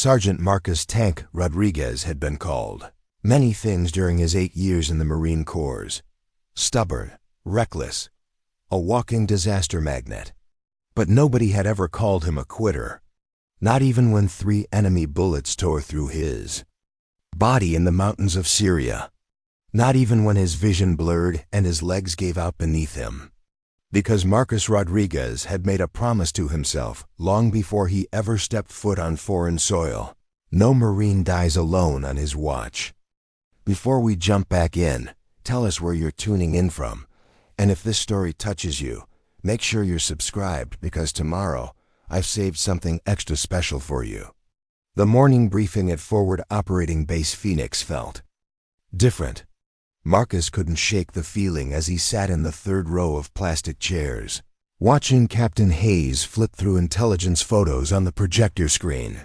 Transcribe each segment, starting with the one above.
Sergeant Marcus "Tank" Rodriguez had been called many things during his 8 years in the Marine Corps. Stubborn, reckless, a walking disaster magnet. But nobody had ever called him a quitter, not even when 3 enemy bullets tore through his body in the mountains of Syria, not even when his vision blurred and his legs gave out beneath him. Because Marcus Rodriguez had made a promise to himself long before he ever stepped foot on foreign soil. No Marine dies alone on his watch. Before we jump back in, tell us where you're tuning in from, and if this story touches you, make sure you're subscribed because tomorrow I've saved something extra special for you. The morning briefing at Forward Operating Base Phoenix felt different. Marcus couldn't shake the feeling as he sat in the 3rd row of plastic chairs, watching Captain Hayes flip through intelligence photos on the projector screen.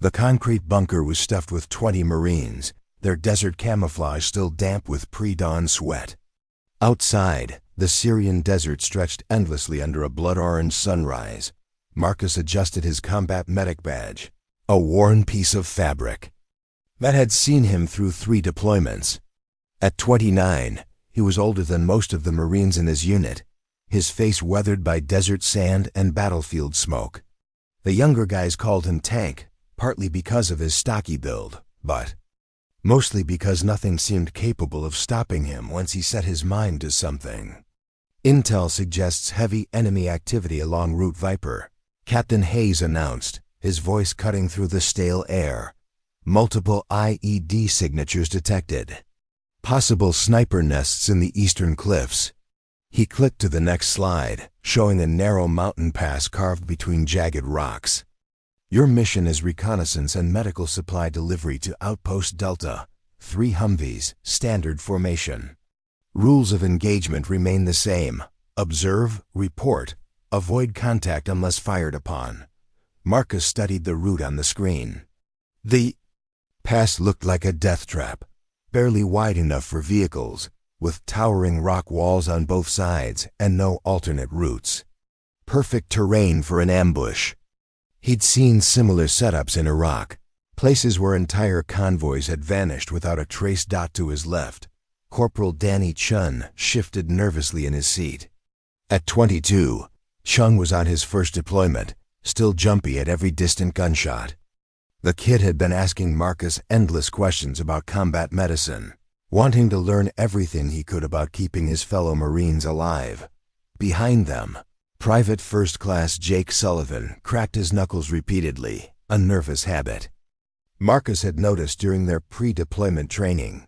The concrete bunker was stuffed with 20 Marines, their desert camouflage still damp with pre-dawn sweat. Outside, the Syrian desert stretched endlessly under a blood-orange sunrise. Marcus adjusted his combat medic badge, a worn piece of fabric that had seen him through 3 deployments. At 29, he was older than most of the Marines in his unit, his face weathered by desert sand and battlefield smoke. The younger guys called him Tank, partly because of his stocky build, but mostly because nothing seemed capable of stopping him once he set his mind to something. Intel suggests heavy enemy activity along Route Viper, Captain Hayes announced, his voice cutting through the stale air. Multiple IED signatures detected. Possible sniper nests in the eastern cliffs. He clicked to the next slide, showing a narrow mountain pass carved between jagged rocks. Your mission is reconnaissance and medical supply delivery to Outpost Delta, 3 Humvees, standard formation. Rules of engagement remain the same. Observe, report, avoid contact unless fired upon. Marcus studied the route on the screen. The pass looked like a death trap, barely wide enough for vehicles, with towering rock walls on both sides and no alternate routes. Perfect terrain for an ambush. He'd seen similar setups in Iraq, places where entire convoys had vanished without a trace. To his left, Corporal Danny Chun shifted nervously in his seat. At 22, Chung was on his first deployment, still jumpy at every distant gunshot. The kid had been asking Marcus endless questions about combat medicine, wanting to learn everything he could about keeping his fellow Marines alive. Behind them, Private First Class Jake Sullivan cracked his knuckles repeatedly, a nervous habit Marcus had noticed during their pre-deployment training.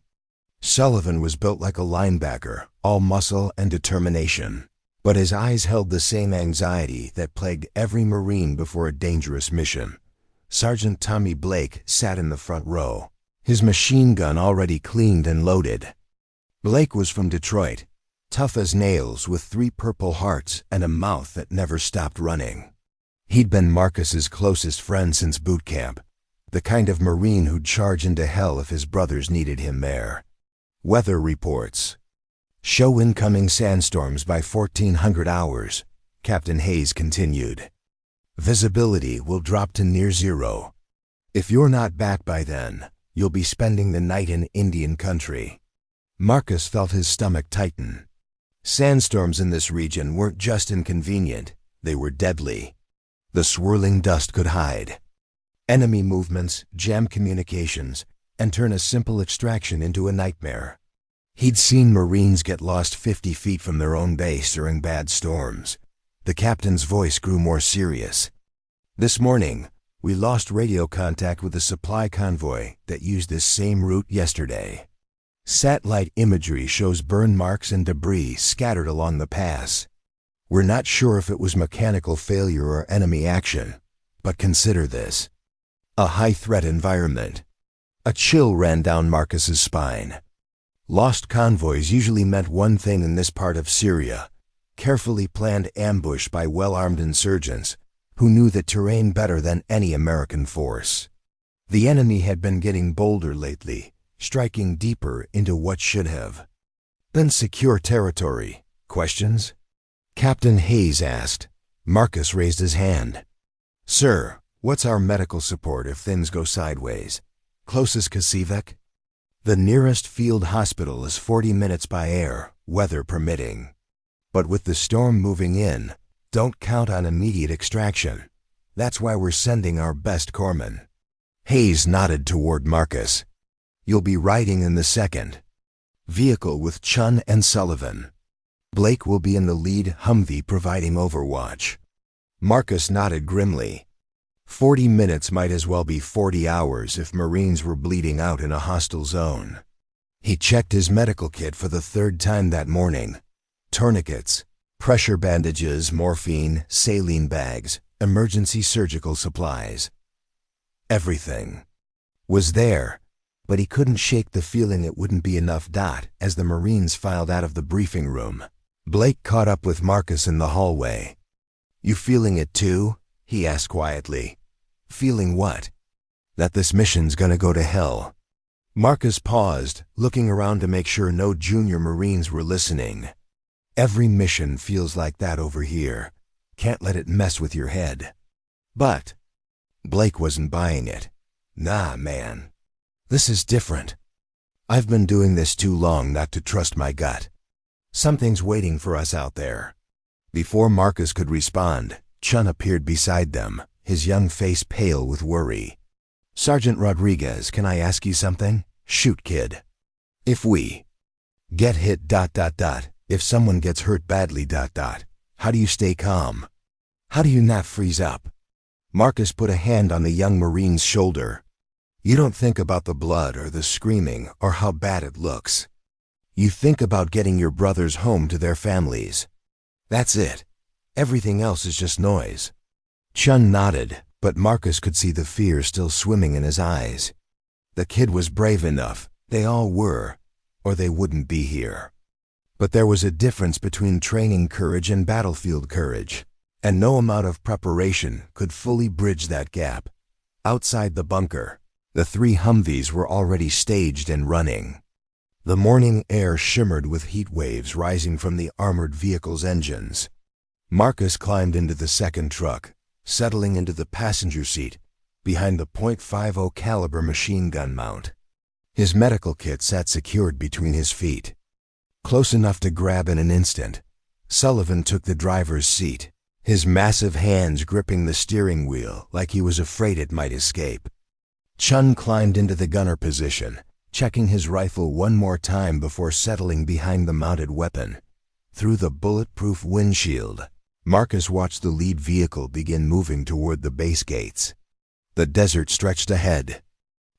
Sullivan was built like a linebacker, all muscle and determination, but his eyes held the same anxiety that plagued every Marine before a dangerous mission. Sergeant Tommy Blake sat in the front row, his machine gun already cleaned and loaded. Blake was from Detroit, tough as nails with 3 Purple Hearts and a mouth that never stopped running. He'd been Marcus's closest friend since boot camp, the kind of Marine who'd charge into hell if his brothers needed him there. Weather reports show incoming sandstorms by 1400 hours, Captain Hayes continued. Visibility will drop to near 0. If you're not back by then, you'll be spending the night in Indian country. Marcus felt his stomach tighten. Sandstorms in this region weren't just inconvenient, they were deadly. The swirling dust could hide enemy movements, jam communications, and turn a simple extraction into a nightmare. He'd seen Marines get lost 50 feet from their own base during bad storms. The captain's voice grew more serious. This morning, we lost radio contact with a supply convoy that used this same route yesterday. Satellite imagery shows burn marks and debris scattered along the pass. We're not sure if it was mechanical failure or enemy action, but consider this: a high-threat environment. A chill ran down Marcus's spine. Lost convoys usually meant one thing in this part of Syria: carefully planned ambush by well-armed insurgents who knew the terrain better than any American force. The enemy had been getting bolder lately, striking deeper into what should have been secure territory. Questions? Captain Hayes asked. Marcus raised his hand. Sir, What's our medical support if things go sideways? Closest Kasivek? The nearest field hospital is 40 minutes by air, weather permitting. But with the storm moving in, don't count on immediate extraction. That's why we're sending our best corpsmen. Hayes nodded toward Marcus. You'll be riding in the second vehicle with Chun and Sullivan. Blake will be in the lead Humvee providing overwatch. Marcus nodded grimly. 40 minutes might as well be 40 hours if Marines were bleeding out in a hostile zone. He checked his medical kit for the third time that morning. Tourniquets, pressure bandages, morphine, saline bags, emergency surgical supplies. Everything was there, but he couldn't shake the feeling it wouldn't be enough. As the Marines filed out of the briefing room, Blake caught up with Marcus in the hallway. You feeling it too? He asked quietly. Feeling what? That this mission's gonna go to hell. Marcus paused, looking around to make sure no junior Marines were listening. Every mission feels like that over here. Can't let it mess with your head. But Blake wasn't buying it. Nah, man. This is different. I've been doing this too long not to trust my gut. Something's waiting for us out there. Before Marcus could respond, Chun appeared beside them, his young face pale with worry. Sergeant Rodriguez, can I ask you something? Shoot, kid. If we get hit ... if someone gets hurt badly ... how do you stay calm? How do you not freeze up? Marcus put a hand on the young Marine's shoulder. You don't think about the blood or the screaming or how bad it looks. You think about getting your brothers home to their families. That's it. Everything else is just noise. Chun nodded, but Marcus could see the fear still swimming in his eyes. The kid was brave enough, they all were, or they wouldn't be here. But there was a difference between training courage and battlefield courage, and no amount of preparation could fully bridge that gap. Outside the bunker, the 3 Humvees were already staged and running. The morning air shimmered with heat waves rising from the armored vehicle's engines. Marcus climbed into the second truck, settling into the passenger seat behind the .50 caliber machine gun mount. His medical kit sat secured between his feet. Close enough to grab in an instant, Sullivan took the driver's seat, his massive hands gripping the steering wheel like he was afraid it might escape. Chun climbed into the gunner position, checking his rifle one more time before settling behind the mounted weapon. Through the bulletproof windshield, Marcus watched the lead vehicle begin moving toward the base gates. The desert stretched ahead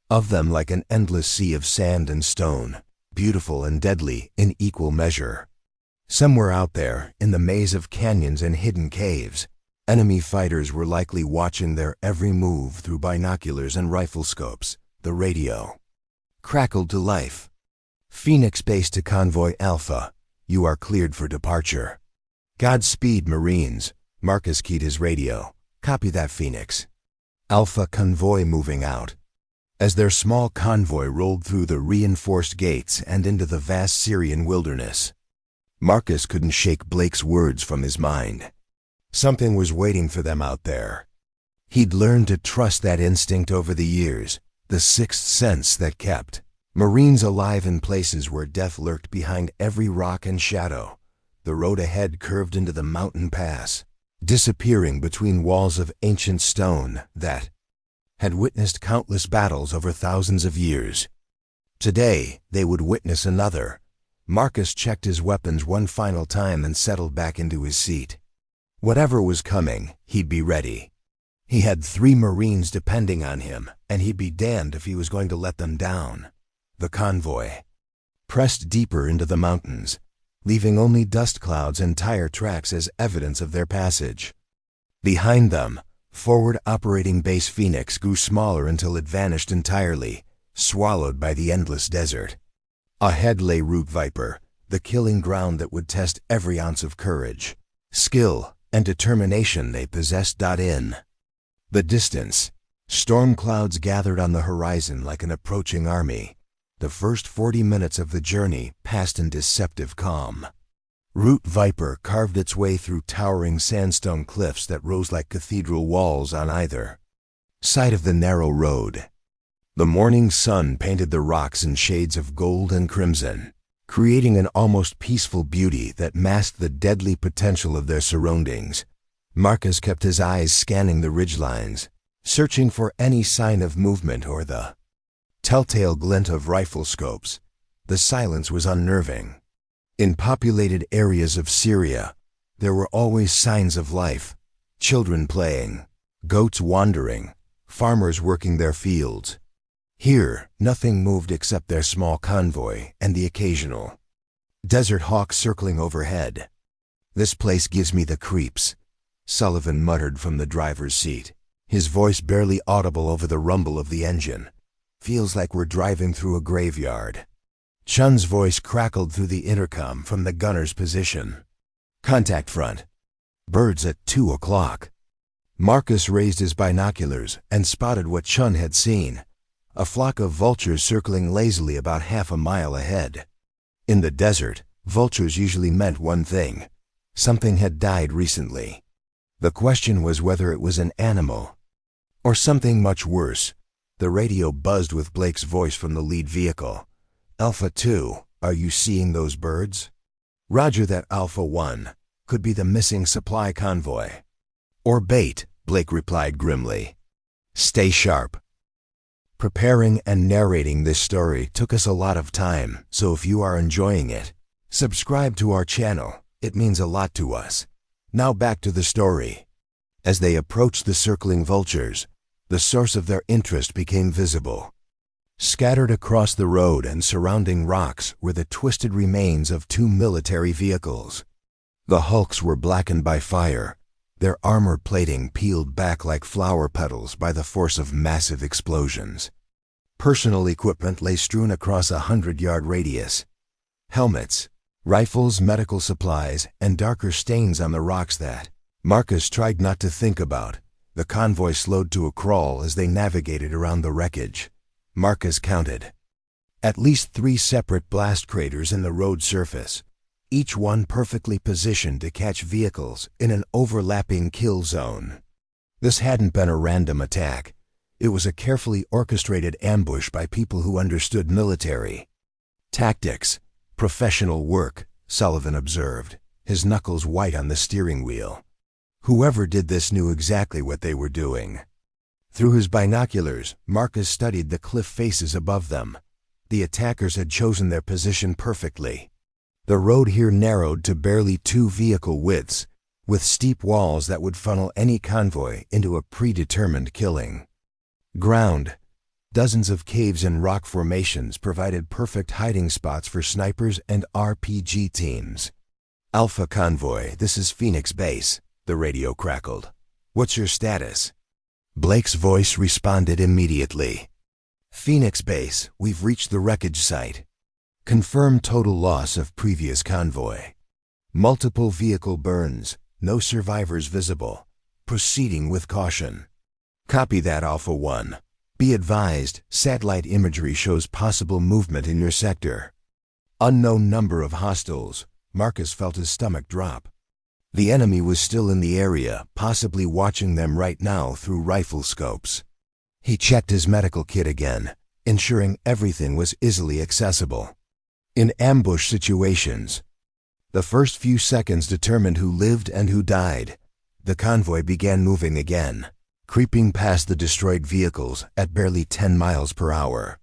of them like an endless sea of sand and stone, beautiful and deadly in equal measure. Somewhere out there, in the maze of canyons and hidden caves, enemy fighters were likely watching their every move through binoculars and rifle scopes. The radio crackled to life. Phoenix base to Convoy Alpha. You are cleared for departure. Godspeed, Marines. Marcus keyed his radio. Copy that, Phoenix. Alpha convoy moving out. As their small convoy rolled through the reinforced gates and into the vast Syrian wilderness, Marcus couldn't shake Blake's words from his mind. Something was waiting for them out there. He'd learned to trust that instinct over the years, the sixth sense that kept Marines alive in places where death lurked behind every rock and shadow. The road ahead curved into the mountain pass, disappearing between walls of ancient stone that had witnessed countless battles over thousands of years. Today, they would witness another. Marcus checked his weapons one final time and settled back into his seat. Whatever was coming, he'd be ready. He had 3 Marines depending on him, and he'd be damned if he was going to let them down. The convoy pressed deeper into the mountains, leaving only dust clouds and tire tracks as evidence of their passage. Behind them, forward operating base Phoenix grew smaller until it vanished entirely, swallowed by the endless desert. Ahead lay Root Viper, the killing ground that would test every ounce of courage, skill, and determination they possessed. In the distance, storm clouds gathered on the horizon like an approaching army. The first 40 minutes of the journey passed in deceptive calm. Root Viper carved its way through towering sandstone cliffs that rose like cathedral walls on either side of the narrow road. The morning sun painted the rocks in shades of gold and crimson, creating an almost peaceful beauty that masked the deadly potential of their surroundings. Marcus kept his eyes scanning the ridgelines, searching for any sign of movement or the telltale glint of rifle scopes. The silence was unnerving. In populated areas of Syria, there were always signs of life: children playing, goats wandering, farmers working their fields. Here, nothing moved except their small convoy and the occasional desert hawk circling overhead. "This place gives me the creeps," Sullivan muttered from the driver's seat, his voice barely audible over the rumble of the engine. "Feels like we're driving through a graveyard." Chun's voice crackled through the intercom from the gunner's position. "Contact front. Birds at 2 o'clock. Marcus raised his binoculars and spotted what Chun had seen: a flock of vultures circling lazily about half a mile ahead. In the desert, vultures usually meant one thing: something had died recently. The question was whether it was an animal or something much worse. The radio buzzed with Blake's voice from the lead vehicle. "Alpha 2, are you seeing those birds?" "Roger that, Alpha 1. Could be the missing supply convoy." "Or bait," Blake replied grimly. "Stay sharp." Preparing and narrating this story took us a lot of time, so if you are enjoying it, subscribe to our channel. It means a lot to us. Now back to the story. As they approached the circling vultures, the source of their interest became visible. Scattered across the road and surrounding rocks were the twisted remains of 2 military vehicles. The hulks were blackened by fire, their armor plating peeled back like flower petals by the force of massive explosions. Personal equipment lay strewn across a 100-yard radius: helmets, rifles, medical supplies, and darker stains on the rocks that Marcus tried not to think about. The convoy slowed to a crawl as they navigated around the wreckage. Marcus counted at least 3 separate blast craters in the road surface, each one perfectly positioned to catch vehicles in an overlapping kill zone. This hadn't been a random attack. It was a carefully orchestrated ambush by people who understood military tactics. "Professional work," Sullivan observed, his knuckles white on the steering wheel. Whoever did this knew exactly what they were doing. Through his binoculars, Marcus studied the cliff faces above them. The attackers had chosen their position perfectly. The road here narrowed to barely 2 vehicle widths, with steep walls that would funnel any convoy into a predetermined killing ground. Dozens of caves and rock formations provided perfect hiding spots for snipers and RPG teams. "Alpha Convoy, this is Phoenix Base," the radio crackled. "What's your status?" Blake's voice responded immediately. "Phoenix Base, we've reached the wreckage site. Confirmed total loss of previous convoy. Multiple vehicle burns, no survivors visible. Proceeding with caution." "Copy that, Alpha 1. Be advised, satellite imagery shows possible movement in your sector." Unknown number of hostiles. Marcus felt his stomach drop. The enemy was still in the area, possibly watching them right now through rifle scopes. He checked his medical kit again, ensuring everything was easily accessible. In ambush situations, the first few seconds determined who lived and who died. The convoy began moving again, creeping past the destroyed vehicles at barely 10 miles per hour.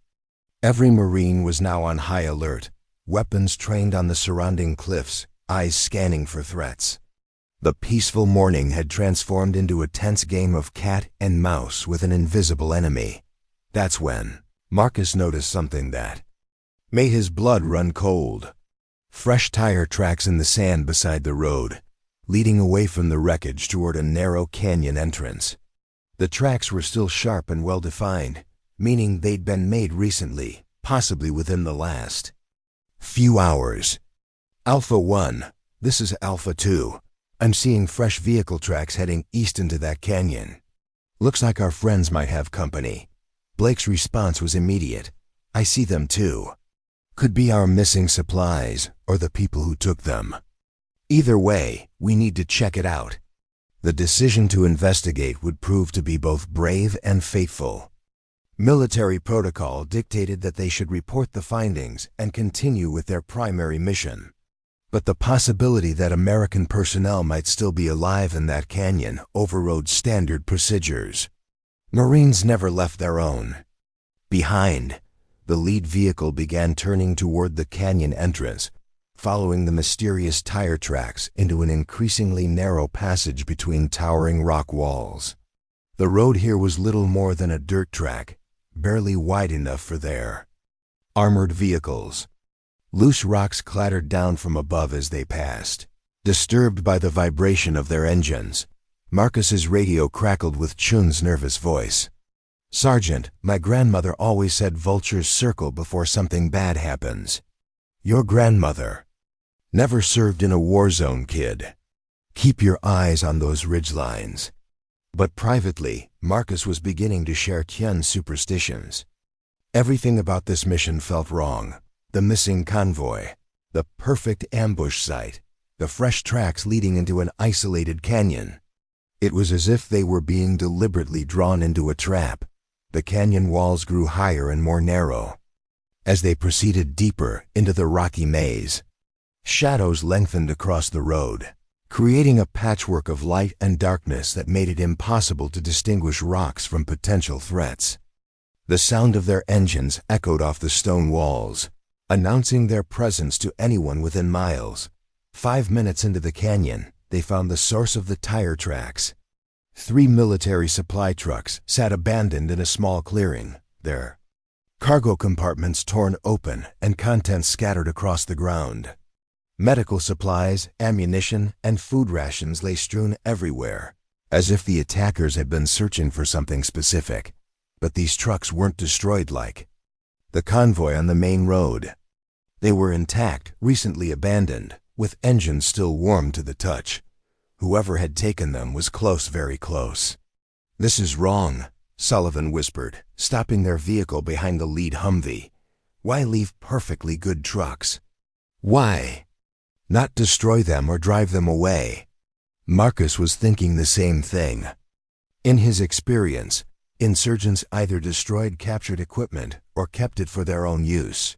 Every Marine was now on high alert, weapons trained on the surrounding cliffs, eyes scanning for threats. The peaceful morning had transformed into a tense game of cat and mouse with an invisible enemy. That's when Marcus noticed something that made his blood run cold. Fresh tire tracks in the sand beside the road, leading away from the wreckage toward a narrow canyon entrance. The tracks were still sharp and well-defined, meaning they'd been made recently, possibly within the last few hours. "Alpha 1, this is Alpha 2. I'm seeing fresh vehicle tracks heading east into that canyon. Looks like our friends might have company." Blake's response was immediate. "I see them too. Could be our missing supplies or the people who took them. Either way, we need to check it out." The decision to investigate would prove to be both brave and fateful. Military protocol dictated that they should report the findings and continue with their primary mission. But the possibility that American personnel might still be alive in that canyon overrode standard procedures. Marines never left their own. Behind, the lead vehicle began turning toward the canyon entrance, following the mysterious tire tracks into an increasingly narrow passage between towering rock walls. The road here was little more than a dirt track, barely wide enough for their armored vehicles. Loose rocks clattered down from above as they passed. Disturbed by the vibration of their engines, Marcus's radio crackled with Chun's nervous voice. "Sergeant, my grandmother always said vultures circle before something bad happens." "Your grandmother never served in a war zone, kid. Keep your eyes on those ridgelines." But privately, Marcus was beginning to share Tian's superstitions. Everything about this mission felt wrong. The missing convoy, the perfect ambush site, the fresh tracks leading into an isolated canyon. It was as if they were being deliberately drawn into a trap. The canyon walls grew higher and more narrow. As they proceeded deeper into the rocky maze, shadows lengthened across the road, creating a patchwork of light and darkness that made it impossible to distinguish rocks from potential threats. The sound of their engines echoed off the stone walls, announcing their presence to anyone within miles. 5 minutes into the canyon, they found the source of the tire tracks. 3 military supply trucks sat abandoned in a small clearing, their cargo compartments torn open and contents scattered across the ground. Medical supplies, ammunition, and food rations lay strewn everywhere, as if the attackers had been searching for something specific. But these trucks weren't destroyed like the convoy on the main road. They were intact, recently abandoned, with engines still warm to the touch. Whoever had taken them was close, very close. "This is wrong," Sullivan whispered, stopping their vehicle behind the lead Humvee. "Why leave perfectly good trucks? Why not destroy them or drive them away?" Marcus was thinking the same thing. In his experience, insurgents either destroyed captured equipment or kept it for their own use.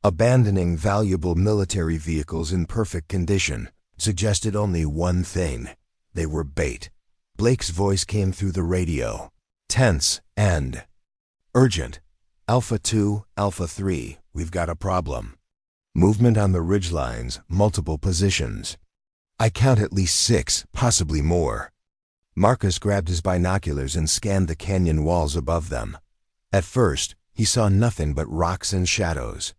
Abandoning valuable military vehicles in perfect condition suggested only one thing: they were bait. Blake's voice came through the radio, tense and urgent. "Alpha 2, Alpha 3, we've got a problem. Movement on the ridgelines, multiple positions. I count at least 6, possibly more." Marcus grabbed his binoculars and scanned the canyon walls above them. At first, he saw nothing but rocks and shadows.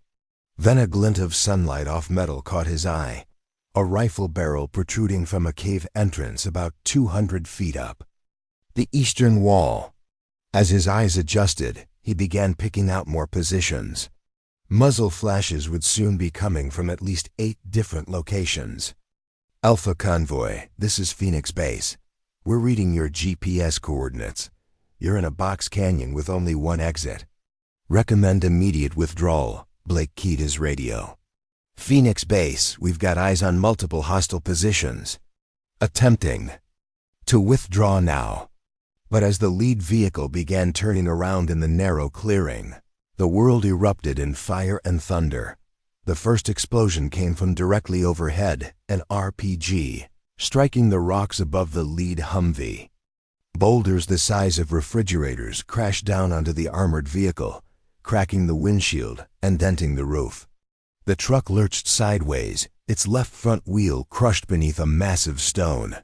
Then a glint of sunlight off metal caught his eye, a rifle barrel protruding from a cave entrance about 200 feet up. The eastern wall. As his eyes adjusted, he began picking out more positions. Muzzle flashes would soon be coming from at least 8 different locations. "Alpha Convoy, this is Phoenix Base. We're reading your GPS coordinates. You're in a box canyon with only one exit. Recommend immediate withdrawal." Blake keyed his radio. "Phoenix Base, we've got eyes on multiple hostile positions. Attempting to withdraw now." But as the lead vehicle began turning around in the narrow clearing, the world erupted in fire and thunder. The first explosion came from directly overhead, an RPG, striking the rocks above the lead Humvee. Boulders the size of refrigerators crashed down onto the armored vehicle, cracking the windshield and denting the roof. The truck lurched sideways, its left front wheel crushed beneath a massive stone.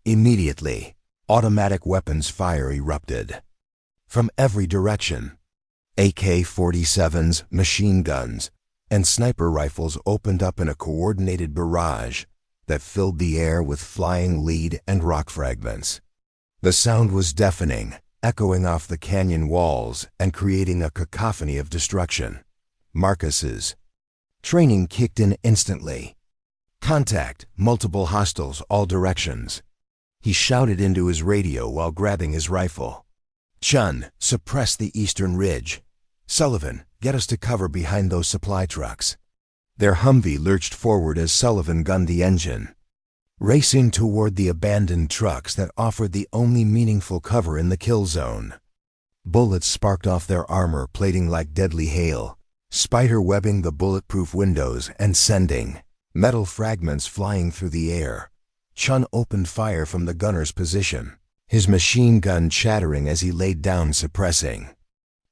Immediately, automatic weapons fire erupted. From every direction, AK-47s, machine guns, and sniper rifles opened up in a coordinated barrage that filled the air with flying lead and rock fragments. The sound was deafening, echoing off the canyon walls and creating a cacophony of destruction. Marcus's training kicked in instantly. "Contact, multiple hostiles, all directions." He shouted into his radio while grabbing his rifle. "Chun, suppress the eastern ridge. Sullivan, get us to cover behind those supply trucks." Their Humvee lurched forward as Sullivan gunned the engine. racing toward the abandoned trucks that offered the only meaningful cover in the kill zone. Bullets sparked off their armor plating like deadly hail, spider-webbing the bulletproof windows and sending metal fragments flying through the air. Chun opened fire from the gunner's position, his machine gun chattering as he laid down suppressing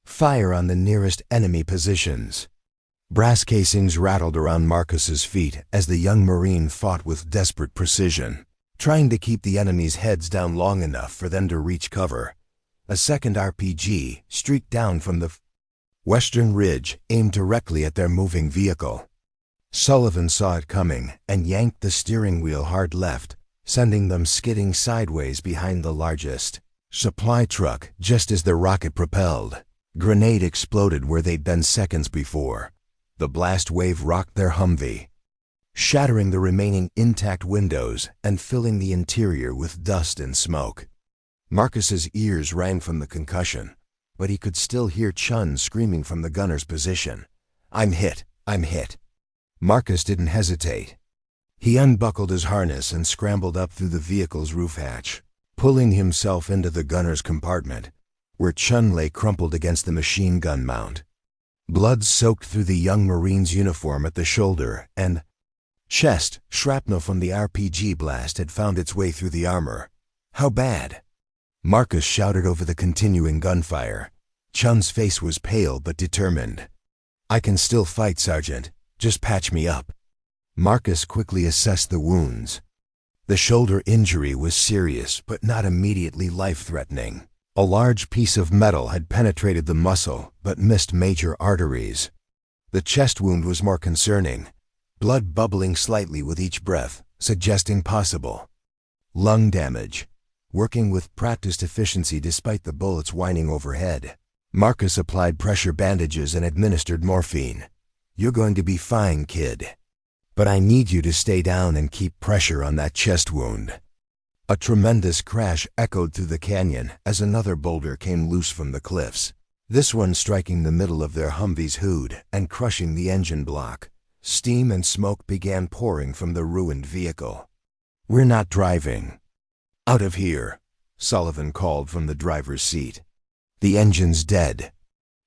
fire on the nearest enemy positions. Brass casings rattled around Marcus's feet as the young Marine fought with desperate precision, trying to keep the enemy's heads down long enough for them to reach cover. A second RPG streaked down from the western ridge, aimed directly at their moving vehicle. Sullivan saw it coming and yanked the steering wheel hard left, sending them skidding sideways behind the largest supply truck just as the rocket propelled. Grenade exploded where they'd been seconds before. The blast wave rocked their Humvee, shattering the remaining intact windows and filling the interior with dust and smoke. Marcus's ears rang from the concussion, but he could still hear Chun screaming from the gunner's position. "I'm hit! I'm hit!" Marcus didn't hesitate. He unbuckled his harness and scrambled up through the vehicle's roof hatch, pulling himself into the gunner's compartment, where Chun lay crumpled against the machine gun mount. Blood soaked through the young Marine's uniform at the shoulder and chest. Shrapnel from the RPG blast had found its way through the armor. "How bad?" Marcus shouted over the continuing gunfire. Chun's face was pale but determined. "I can still fight, Sergeant. Just patch me up." Marcus quickly assessed the wounds. The shoulder injury was serious but not immediately life-threatening. A large piece of metal had penetrated the muscle but missed major arteries. The chest wound was more concerning, blood bubbling slightly with each breath, suggesting possible lung damage. Working with practiced efficiency despite the bullets whining overhead, Marcus applied pressure bandages and administered morphine. "You're going to be fine, kid. But I need you to stay down and keep pressure on that chest wound." A tremendous crash echoed through the canyon as another boulder came loose from the cliffs, this one striking the middle of their Humvee's hood and crushing the engine block. Steam and smoke began pouring from the ruined vehicle. "We're not driving." "Out of here," Sullivan called from the driver's seat. "The engine's dead."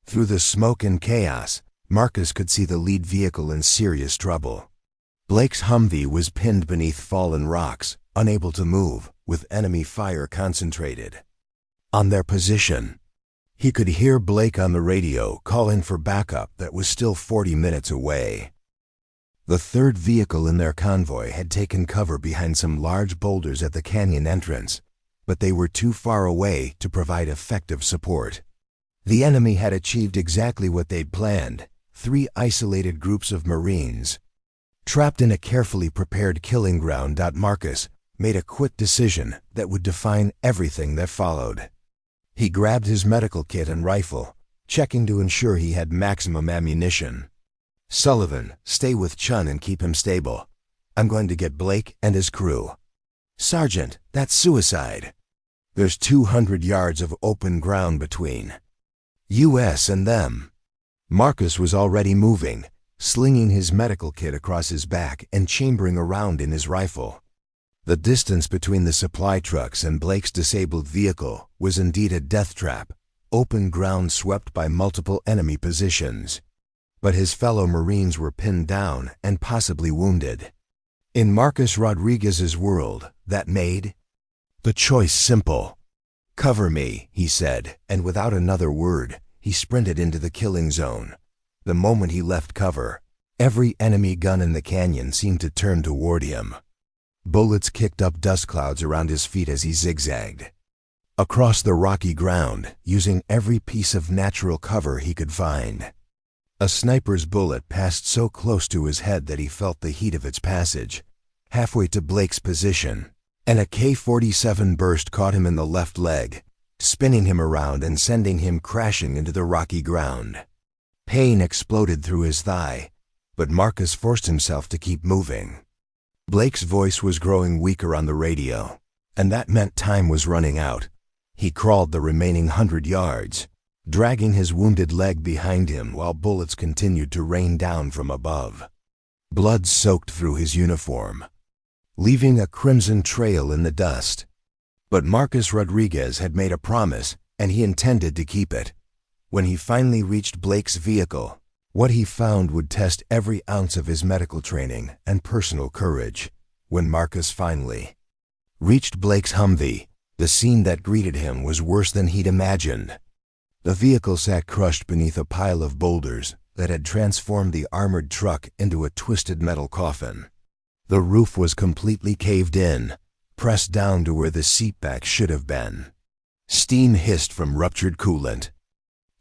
Through the smoke and chaos, Marcus could see the lead vehicle in serious trouble. Blake's Humvee was pinned beneath fallen rocks, unable to move, with enemy fire concentrated on their position. He could hear Blake on the radio calling for backup that was still 40 minutes away. The third vehicle in their convoy had taken cover behind some large boulders at the canyon entrance, but they were too far away to provide effective support. The enemy had achieved exactly what they'd planned: 3 isolated groups of Marines, trapped in a carefully prepared killing ground. Marcus made a quick decision that would define everything that followed. He grabbed his medical kit and rifle, checking to ensure he had maximum ammunition. "Sullivan, stay with Chun and keep him stable. I'm going to get Blake and his crew." "Sergeant, that's suicide." "There's 200 yards of open ground between us and them." Marcus was already moving, slinging his medical kit across his back and chambering around in his rifle. The distance between the supply trucks and Blake's disabled vehicle was indeed a death trap, open ground swept by multiple enemy positions. But his fellow Marines were pinned down and possibly wounded. In Marcus Rodriguez's world, that made the choice simple. "Cover me," he said, and without another word, he sprinted into the killing zone. The moment he left cover, every enemy gun in the canyon seemed to turn toward him. Bullets kicked up dust clouds around his feet as he zigzagged across the rocky ground, using every piece of natural cover he could find. A sniper's bullet passed so close to his head that he felt the heat of its passage. Halfway to Blake's position, and a K-47 burst caught him in the left leg, spinning him around and sending him crashing into the rocky ground. Pain exploded through his thigh, but Marcus forced himself to keep moving. Blake's voice was growing weaker on the radio, and that meant time was running out. He crawled the remaining 100 yards, dragging his wounded leg behind him while bullets continued to rain down from above. Blood soaked through his uniform. leaving a crimson trail in the dust. But Marcus Rodriguez had made a promise, and he intended to keep it. When he finally reached Blake's vehicle, what he found would test every ounce of his medical training and personal courage. When Marcus finally reached Blake's Humvee, the scene that greeted him was worse than he'd imagined. The vehicle sat crushed beneath a pile of boulders that had transformed the armored truck into a twisted metal coffin. The roof was completely caved in, pressed down to where the seatback should have been. Steam hissed from ruptured coolant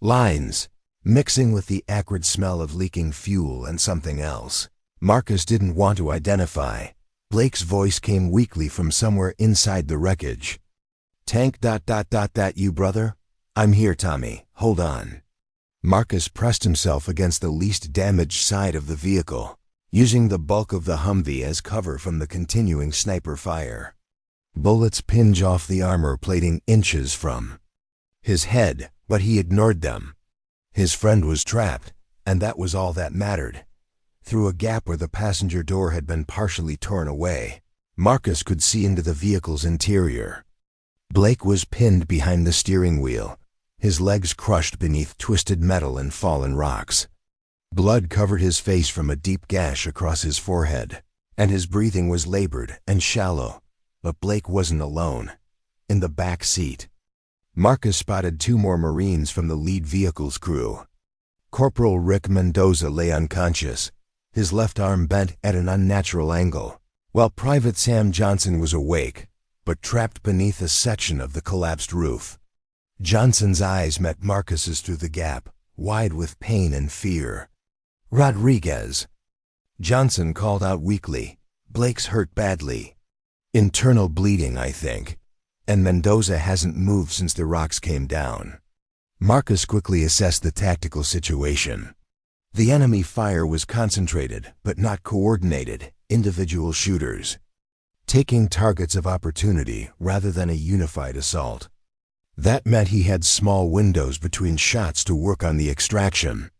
lines, mixing with the acrid smell of leaking fuel and something else Marcus didn't want to identify. Blake's voice came weakly from somewhere inside the wreckage. "Tank ... that you, brother? I'm here, Tommy. Hold on." Marcus pressed himself against the least damaged side of the vehicle, using the bulk of the Humvee as cover from the continuing sniper fire. Bullets pinch off the armor plating inches from his head, but he ignored them. His friend was trapped, and that was all that mattered. Through a gap where the passenger door had been partially torn away, Marcus could see into the vehicle's interior. Blake was pinned behind the steering wheel, his legs crushed beneath twisted metal and fallen rocks. Blood covered his face from a deep gash across his forehead, and his breathing was labored and shallow. But Blake wasn't alone. In the back seat, Marcus spotted 2 more Marines from the lead vehicle's crew. Corporal Rick Mendoza lay unconscious, his left arm bent at an unnatural angle, while Private Sam Johnson was awake, but trapped beneath a section of the collapsed roof. Johnson's eyes met Marcus's through the gap, wide with pain and fear. "Rodriguez." Johnson called out weakly. "Blake's hurt badly. Internal bleeding, I think. And Mendoza hasn't moved since the rocks came down." Marcus quickly assessed the tactical situation. The enemy fire was concentrated, but not coordinated, individual shooters, taking targets of opportunity rather than a unified assault. That meant he had small windows between shots to work on the extraction.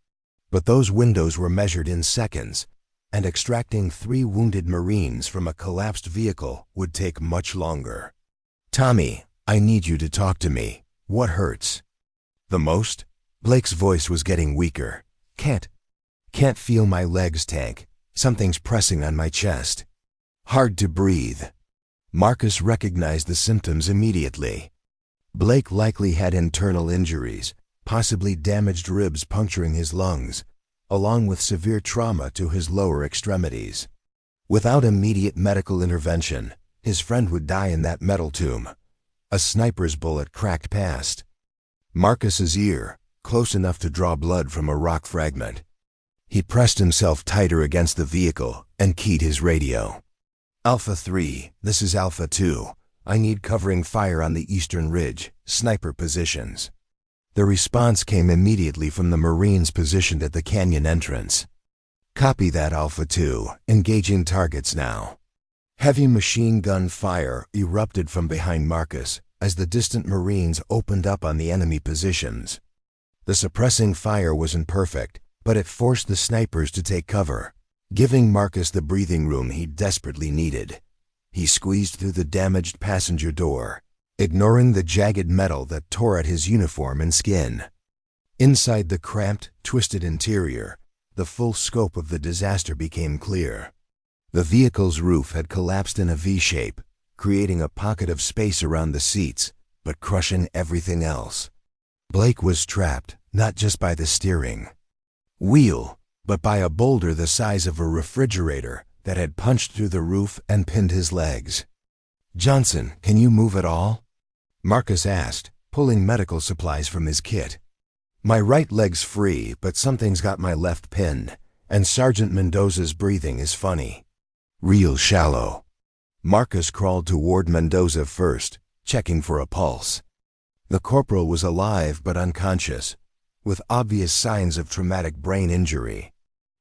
But those windows were measured in seconds, and extracting 3 wounded Marines from a collapsed vehicle would take much longer. "Tommy, I need you to talk to me. What hurts the most?" Blake's voice was getting weaker. Can't feel my legs, Tank. Something's pressing on my chest. Hard to breathe." Marcus recognized the symptoms immediately. Blake likely had internal injuries, possibly damaged ribs puncturing his lungs, along with severe trauma to his lower extremities. Without immediate medical intervention, his friend would die in that metal tomb. A sniper's bullet cracked past Marcus's ear, close enough to draw blood from a rock fragment. He pressed himself tighter against the vehicle and keyed his radio. "Alpha 3, this is Alpha 2. I need covering fire on the eastern ridge, sniper positions." The response came immediately from the Marines positioned at the canyon entrance. "Copy that, Alpha 2. Engaging targets now." Heavy machine gun fire erupted from behind Marcus as the distant Marines opened up on the enemy positions. The suppressing fire wasn't perfect, but it forced the snipers to take cover, giving Marcus the breathing room he desperately needed. He squeezed through the damaged passenger door, ignoring the jagged metal that tore at his uniform and skin. Inside the cramped, twisted interior, the full scope of the disaster became clear. The vehicle's roof had collapsed in a V-shape, creating a pocket of space around the seats, but crushing everything else. Blake was trapped, not just by the steering wheel, but by a boulder the size of a refrigerator that had punched through the roof and pinned his legs. "Johnson, can you move at all?" Marcus asked, pulling medical supplies from his kit. "My right leg's free, but something's got my left pinned, and Sergeant Mendoza's breathing is funny. Real shallow." Marcus crawled toward Mendoza first, checking for a pulse. The corporal was alive but unconscious, with obvious signs of traumatic brain injury.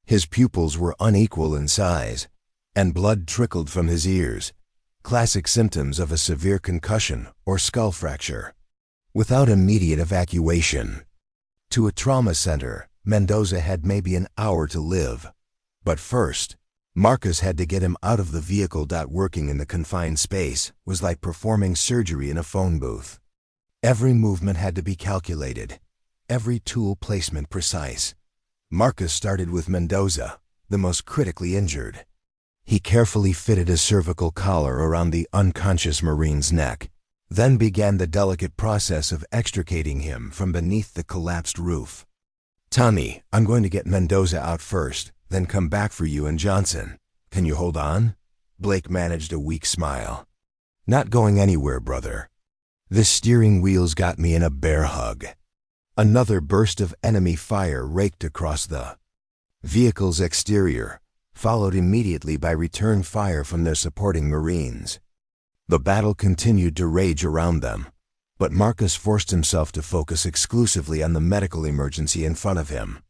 His pupils were unequal in size, and blood trickled from his ears, classic symptoms of a severe concussion or skull fracture. Without immediate evacuation to a trauma center, Mendoza had maybe an hour to live. But first, Marcus had to get him out of the vehicle. Working in the confined space was like performing surgery in a phone booth. Every movement had to be calculated, every tool placement precise. Marcus started with Mendoza, the most critically injured. He carefully fitted a cervical collar around the unconscious Marine's neck, then began the delicate process of extricating him from beneath the collapsed roof. "Tommy, I'm going to get Mendoza out first, then come back for you and Johnson. Can you hold on?" Blake managed a weak smile. "Not going anywhere, brother. The steering wheel's got me in a bear hug." Another burst of enemy fire raked across the vehicle's exterior, followed immediately by return fire from their supporting Marines. The battle continued to rage around them, but Marcus forced himself to focus exclusively on the medical emergency in front of him.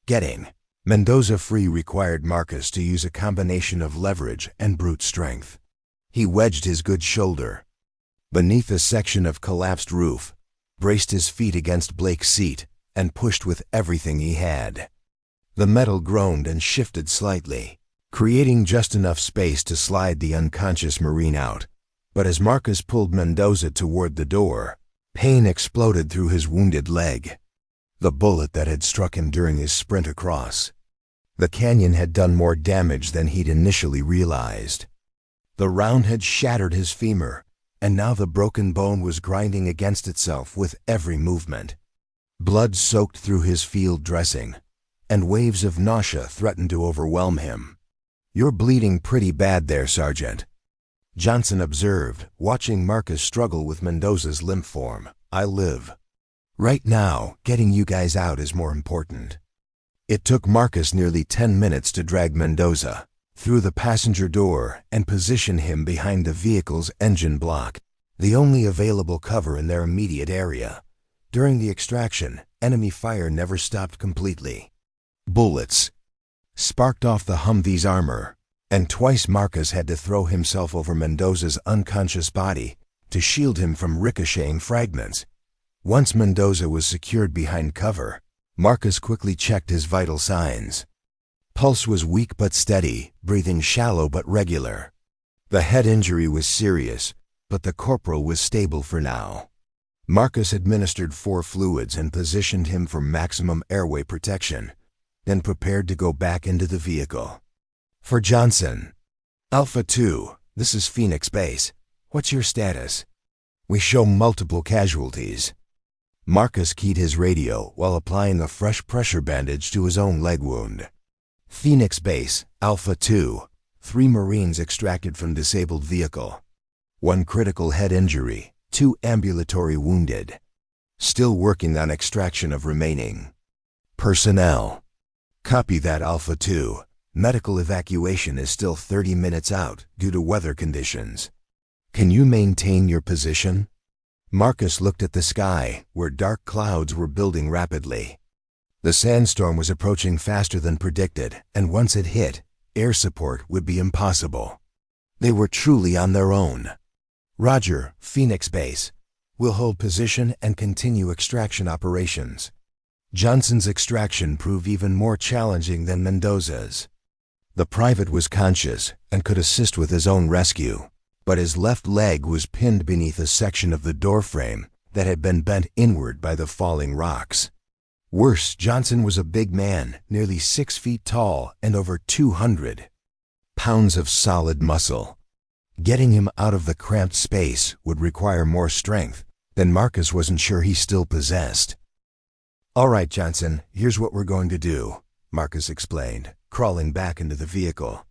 Getting Mendoza free required Marcus to use a combination of leverage and brute strength. He wedged his good shoulder beneath a section of collapsed roof, braced his feet against Blake's seat, and pushed with everything he had. The metal groaned and shifted slightly, creating just enough space to slide the unconscious Marine out. But as Marcus pulled Mendoza toward the door, pain exploded through his wounded leg. The bullet that had struck him during his sprint across the canyon had done more damage than he'd initially realized. The round had shattered his femur, and now the broken bone was grinding against itself with every movement. Blood soaked through his field dressing, and waves of nausea threatened to overwhelm him. "You're bleeding pretty bad there, Sergeant," Johnson observed, watching Marcus struggle with Mendoza's limp form. "I live. Right now, getting you guys out is more important." It took Marcus nearly 10 minutes to drag Mendoza through the passenger door and position him behind the vehicle's engine block, the only available cover in their immediate area. During the extraction, enemy fire never stopped completely. Bullets sparked off the Humvee's armor, and twice Marcus had to throw himself over Mendoza's unconscious body to shield him from ricocheting fragments. Once Mendoza was secured behind cover, Marcus quickly checked his vital signs. Pulse was weak but steady, breathing shallow but regular. The head injury was serious, but the corporal was stable for now. Marcus administered 4 fluids and positioned him for maximum airway protection, then prepared to go back into the vehicle. "For Johnson, Alpha 2, this is Phoenix Base. What's your status?" "We show multiple casualties." Marcus keyed his radio while applying a fresh pressure bandage to his own leg wound. "Phoenix Base, Alpha 2, 3 Marines extracted from disabled vehicle. 1 critical head injury, 2 ambulatory wounded. Still working on extraction of remaining personnel." "Copy that, Alpha 2. Medical evacuation is still 30 minutes out due to weather conditions. Can you maintain your position?" Marcus looked at the sky, where dark clouds were building rapidly. The sandstorm was approaching faster than predicted, and once it hit, air support would be impossible. They were truly on their own. "Roger, Phoenix Base. We'll hold position and continue extraction operations." Johnson's extraction proved even more challenging than Mendoza's. The private was conscious and could assist with his own rescue, but his left leg was pinned beneath a section of the doorframe that had been bent inward by the falling rocks. Worse, Johnson was a big man, nearly 6 feet tall and over 200 pounds of solid muscle. Getting him out of the cramped space would require more strength than Marcus wasn't sure he still possessed. "All right, Johnson, here's what we're going to do," Marcus explained, crawling back into the vehicle.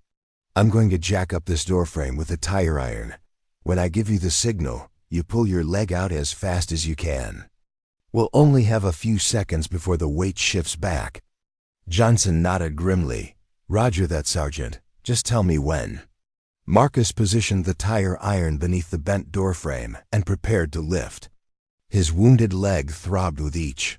"I'm going to jack up this doorframe with a tire iron. When I give you the signal, you pull your leg out as fast as you can. We'll only have a few seconds before the weight shifts back." Johnson nodded grimly. "Roger that, Sergeant. Just tell me when." Marcus positioned the tire iron beneath the bent doorframe and prepared to lift. His wounded leg throbbed with each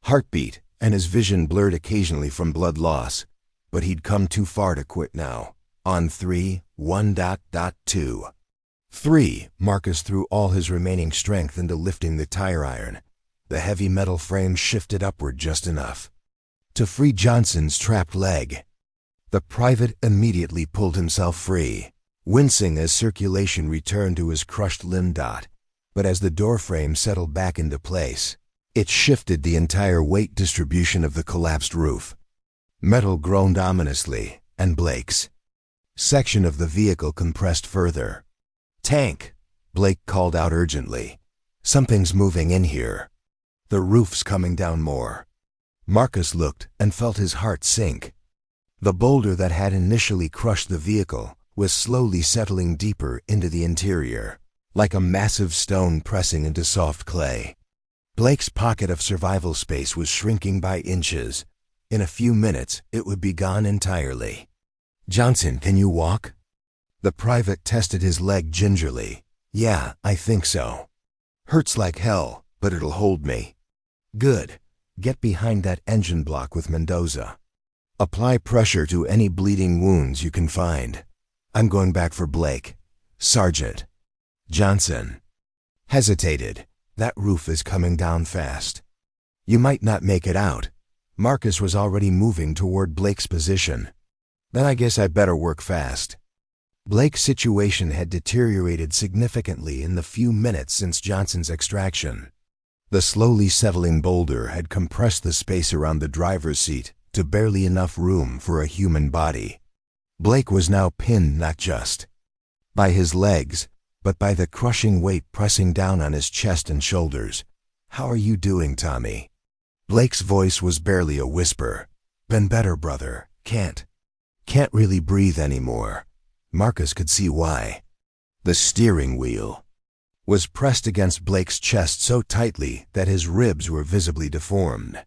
heartbeat, and his vision blurred occasionally from blood loss, but he'd come too far to quit now. On 3, 1.2. 3, Marcus threw all his remaining strength into lifting the tire iron. The heavy metal frame shifted upward just enough to free Johnson's trapped leg. The private immediately pulled himself free, wincing as circulation returned to his crushed limb. But as the doorframe settled back into place, it shifted the entire weight distribution of the collapsed roof. Metal groaned ominously, and Blake's section of the vehicle compressed further. "Tank!" Blake called out urgently. "Something's moving in here. The roof's coming down more." Marcus looked and felt his heart sink. The boulder that had initially crushed the vehicle was slowly settling deeper into the interior, like a massive stone pressing into soft clay. Blake's pocket of survival space was shrinking by inches. In a few minutes, it would be gone entirely. "Johnson, can you walk?" The private tested his leg gingerly. "Yeah, I think so. Hurts like hell, but it'll hold me." "Good. Get behind that engine block with Mendoza. Apply pressure to any bleeding wounds you can find. I'm going back for Blake. Sergeant." Johnson hesitated. "That roof is coming down fast. You might not make it out." Marcus was already moving toward Blake's position. "Then I guess I better work fast." Blake's situation had deteriorated significantly in the few minutes since Johnson's extraction. The slowly settling boulder had compressed the space around the driver's seat to barely enough room for a human body. Blake was now pinned not just by his legs, but by the crushing weight pressing down on his chest and shoulders. "How are you doing, Tommy?" Blake's voice was barely a whisper. "Been better, brother. Can't really breathe anymore." Marcus could see why. The steering wheel was pressed against Blake's chest so tightly that his ribs were visibly deformed.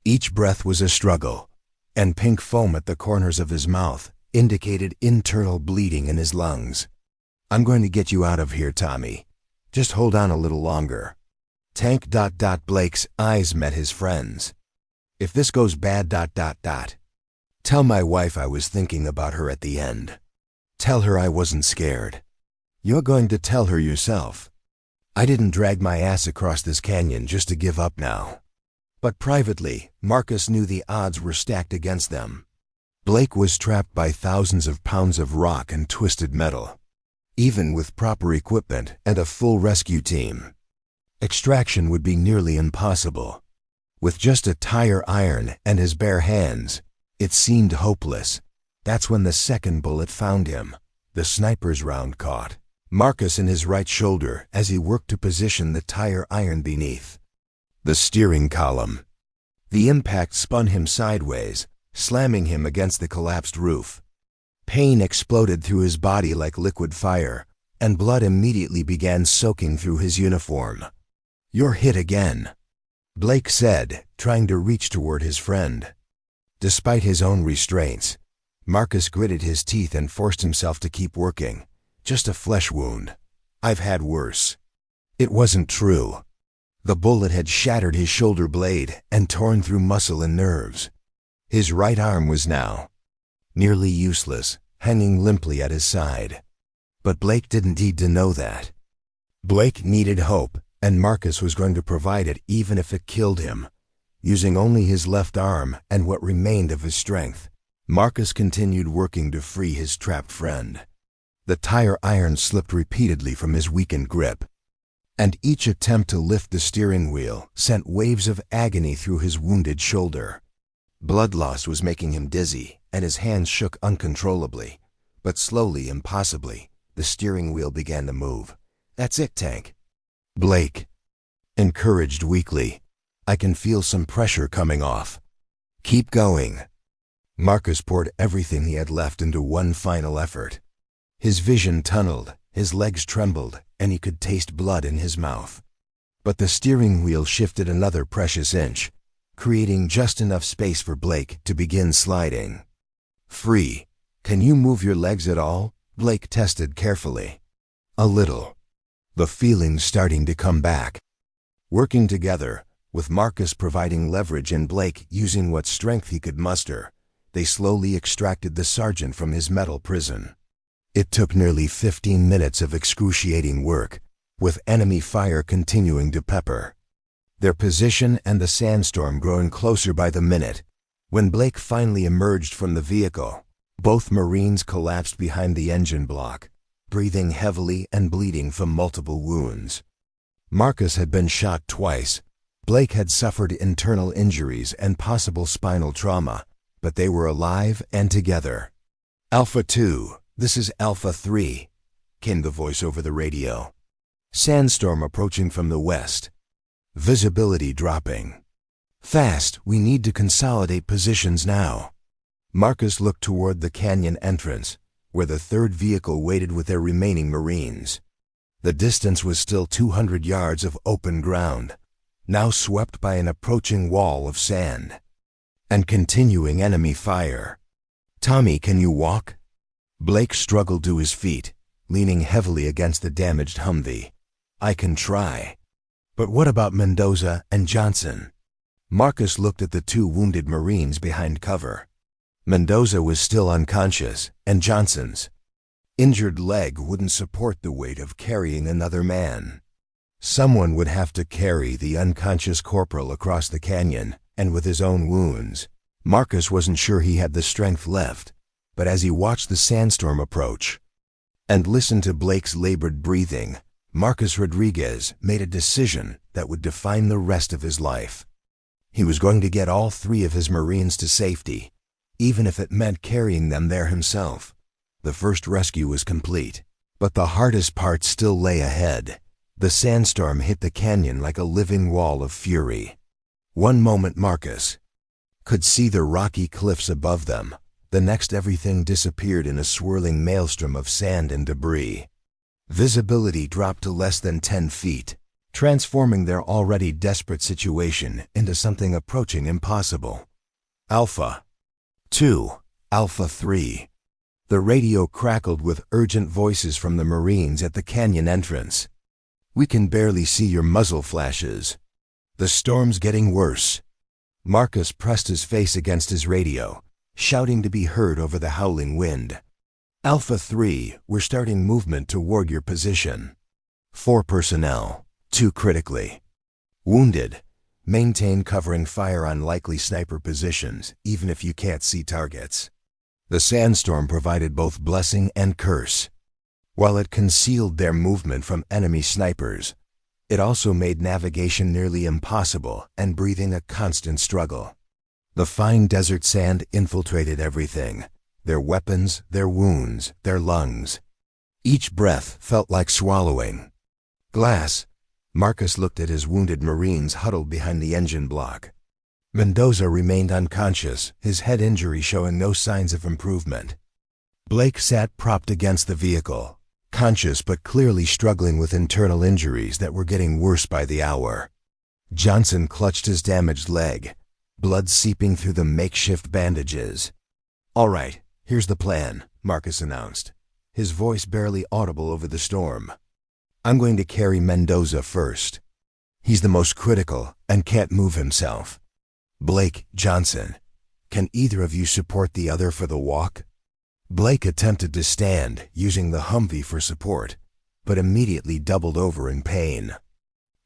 Each breath was a struggle, and pink foam at the corners of his mouth indicated internal bleeding in his lungs. "I'm going to get you out of here, Tommy. Just hold on a little longer." Tank. Blake's eyes met his friend's. "If this goes bad. Tell my wife I was thinking about her at the end. Tell her I wasn't scared." "You're going to tell her yourself. I didn't drag my ass across this canyon just to give up now." But privately, Marcus knew the odds were stacked against them. Blake was trapped by thousands of pounds of rock and twisted metal. Even with proper equipment and a full rescue team, extraction would be nearly impossible. With just a tire iron and his bare hands, it seemed hopeless. That's when the second bullet found him. The sniper's round caught Marcus in his right shoulder as he worked to position the tire iron beneath the steering column. The impact spun him sideways, slamming him against the collapsed roof. Pain exploded through his body like liquid fire, and blood immediately began soaking through his uniform. "You're hit again," Blake said, trying to reach toward his friend. Despite his own restraints, Marcus gritted his teeth and forced himself to keep working. "Just a flesh wound. I've had worse." It wasn't true. The bullet had shattered his shoulder blade and torn through muscle and nerves. His right arm was now nearly useless, hanging limply at his side. But Blake didn't need to know that. Blake needed hope, and Marcus was going to provide it even if it killed him. Using only his left arm and what remained of his strength, Marcus continued working to free his trapped friend. The tire iron slipped repeatedly from his weakened grip, and each attempt to lift the steering wheel sent waves of agony through his wounded shoulder. Blood loss was making him dizzy, and his hands shook uncontrollably. But slowly, impossibly, the steering wheel began to move. "That's it, Tank," Blake encouraged weakly. "I can feel some pressure coming off. Keep going." Marcus poured everything he had left into one final effort. His vision tunneled, his legs trembled, and he could taste blood in his mouth. But the steering wheel shifted another precious inch, creating just enough space for Blake to begin sliding. "Free. Can you move your legs at all?" Blake tested carefully. "A little." The feelings starting to come back. Working together, with Marcus providing leverage and Blake using what strength he could muster, they slowly extracted the sergeant from his metal prison. It took nearly 15 minutes of excruciating work, with enemy fire continuing to pepper their position and the sandstorm growing closer by the minute. When Blake finally emerged from the vehicle, Both Marines collapsed behind the engine block, breathing heavily and bleeding from multiple wounds. Marcus had been shot twice. Blake had suffered internal injuries and possible spinal trauma, but they were alive and together. "Alpha 2, this is Alpha 3, came the voice over the radio. "Sandstorm approaching from the west. Visibility dropping. Fast, we need to consolidate positions now." Marcus looked toward the canyon entrance, where the third vehicle waited with their remaining Marines. The distance was still 200 yards of open ground, now swept by an approaching wall of sand. And continuing enemy fire. "Tommy, can you walk?" Blake struggled to his feet, leaning heavily against the damaged Humvee. "I can try. But what about Mendoza and Johnson?" Marcus looked at the two wounded Marines behind cover. Mendoza was still unconscious, and Johnson's injured leg wouldn't support the weight of carrying another man. Someone would have to carry the unconscious corporal across the canyon, and with his own wounds. Marcus wasn't sure he had the strength left, but as he watched the sandstorm approach and listened to Blake's labored breathing, Marcus Rodriguez made a decision that would define the rest of his life. He was going to get all three of his Marines to safety, even if it meant carrying them there himself. The first rescue was complete, but the hardest part still lay ahead. The sandstorm hit the canyon like a living wall of fury. One moment Marcus could see the rocky cliffs above them. The next everything disappeared in a swirling maelstrom of sand and debris. Visibility dropped to less than 10 feet, transforming their already desperate situation into something approaching impossible. "Alpha 2, Alpha 3. The radio crackled with urgent voices from the Marines at the canyon entrance. "We can barely see your muzzle flashes. The storm's getting worse." Marcus pressed his face against his radio, shouting to be heard over the howling wind. "Alpha 3, we're starting movement toward your position. 4 personnel, 2 critically wounded. Maintain covering fire on likely sniper positions, even if you can't see targets." The sandstorm provided both blessing and curse. While it concealed their movement from enemy snipers, it also made navigation nearly impossible and breathing a constant struggle. The fine desert sand infiltrated everything: their weapons, their wounds, their lungs. Each breath felt like swallowing glass. Marcus looked at his wounded Marines huddled behind the engine block. Mendoza remained unconscious, his head injury showing no signs of improvement. Blake sat propped against the vehicle, conscious but clearly struggling with internal injuries that were getting worse by the hour. Johnson clutched his damaged leg, blood seeping through the makeshift bandages. "All right, here's the plan," Marcus announced, his voice barely audible over the storm. "I'm going to carry Mendoza first. He's the most critical and can't move himself. Blake, Johnson, can either of you support the other for the walk?" Blake attempted to stand, using the Humvee for support, but immediately doubled over in pain.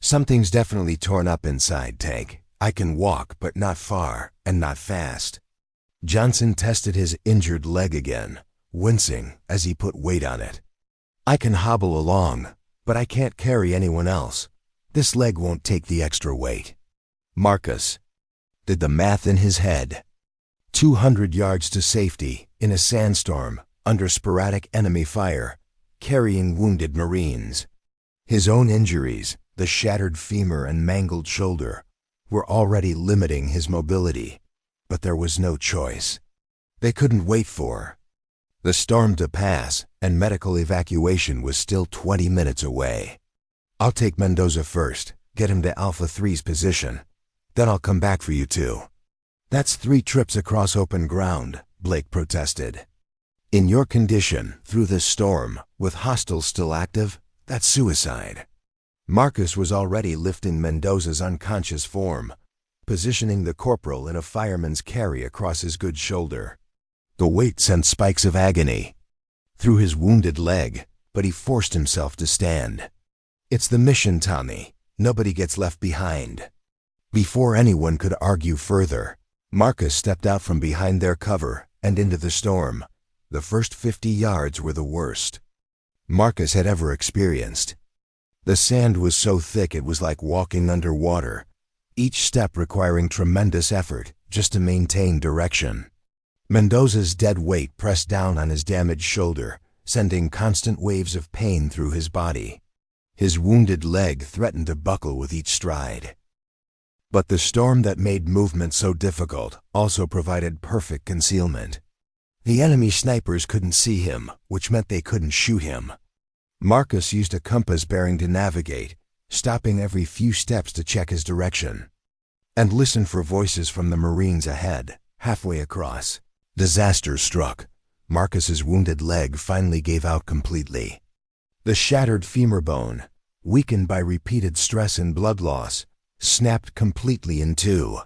"Something's definitely torn up inside, Tank. I can walk, but not far, and not fast." Johnson tested his injured leg again, wincing as he put weight on it. "I can hobble along, but I can't carry anyone else. This leg won't take the extra weight." Marcus did the math in his head. 200 yards to safety, in a sandstorm, under sporadic enemy fire, carrying wounded Marines. His own injuries, the shattered femur and mangled shoulder, were already limiting his mobility, but there was no choice. They couldn't wait for the storm to pass, and medical evacuation was still 20 minutes away. "I'll take Mendoza first, get him to Alpha 3's position. Then I'll come back for you two." "That's 3 trips across open ground," Blake protested. "In your condition, through this storm, with hostiles still active, that's suicide." Marcus was already lifting Mendoza's unconscious form, positioning the corporal in a fireman's carry across his good shoulder. The weight sent spikes of agony through his wounded leg, but he forced himself to stand. "It's the mission, Tommy. Nobody gets left behind." Before anyone could argue further, Marcus stepped out from behind their cover and into the storm, The first 50 yards were the worst Marcus had ever experienced. The sand was so thick it was like walking underwater, each step requiring tremendous effort just to maintain direction. Mendoza's dead weight pressed down on his damaged shoulder, sending constant waves of pain through his body. His wounded leg threatened to buckle with each stride. But the storm that made movement so difficult also provided perfect concealment. The enemy snipers couldn't see him, which meant they couldn't shoot him. Marcus used a compass bearing to navigate, stopping every few steps to check his direction, and listen for voices from the Marines ahead. Halfway across, disaster struck. Marcus's wounded leg finally gave out completely. The shattered femur bone, weakened by repeated stress and blood loss, snapped completely in two.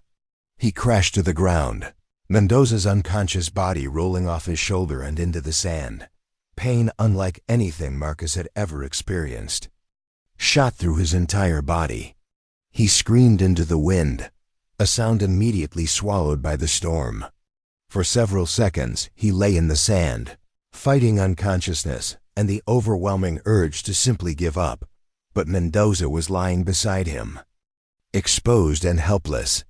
He crashed to the ground, Mendoza's unconscious body rolling off his shoulder and into the sand. Pain unlike anything Marcus had ever experienced shot through his entire body. He screamed into the wind, a sound immediately swallowed by the storm. For several seconds, he lay in the sand, fighting unconsciousness and the overwhelming urge to simply give up. But Mendoza was lying beside him, exposed and helpless.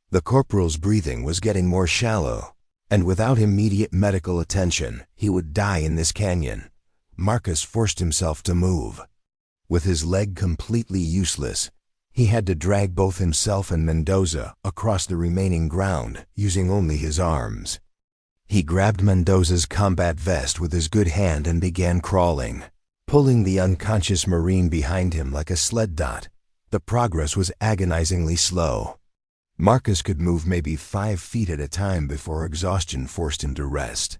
The corporal's breathing was getting more shallow, and without immediate medical attention, he would die in this canyon. Marcus forced himself to move. With his leg completely useless, he had to drag both himself and Mendoza across the remaining ground, using only his arms. He grabbed Mendoza's combat vest with his good hand and began crawling, pulling the unconscious Marine behind him like a sled dot. The progress was agonizingly slow. Marcus could move maybe 5 feet at a time before exhaustion forced him to rest.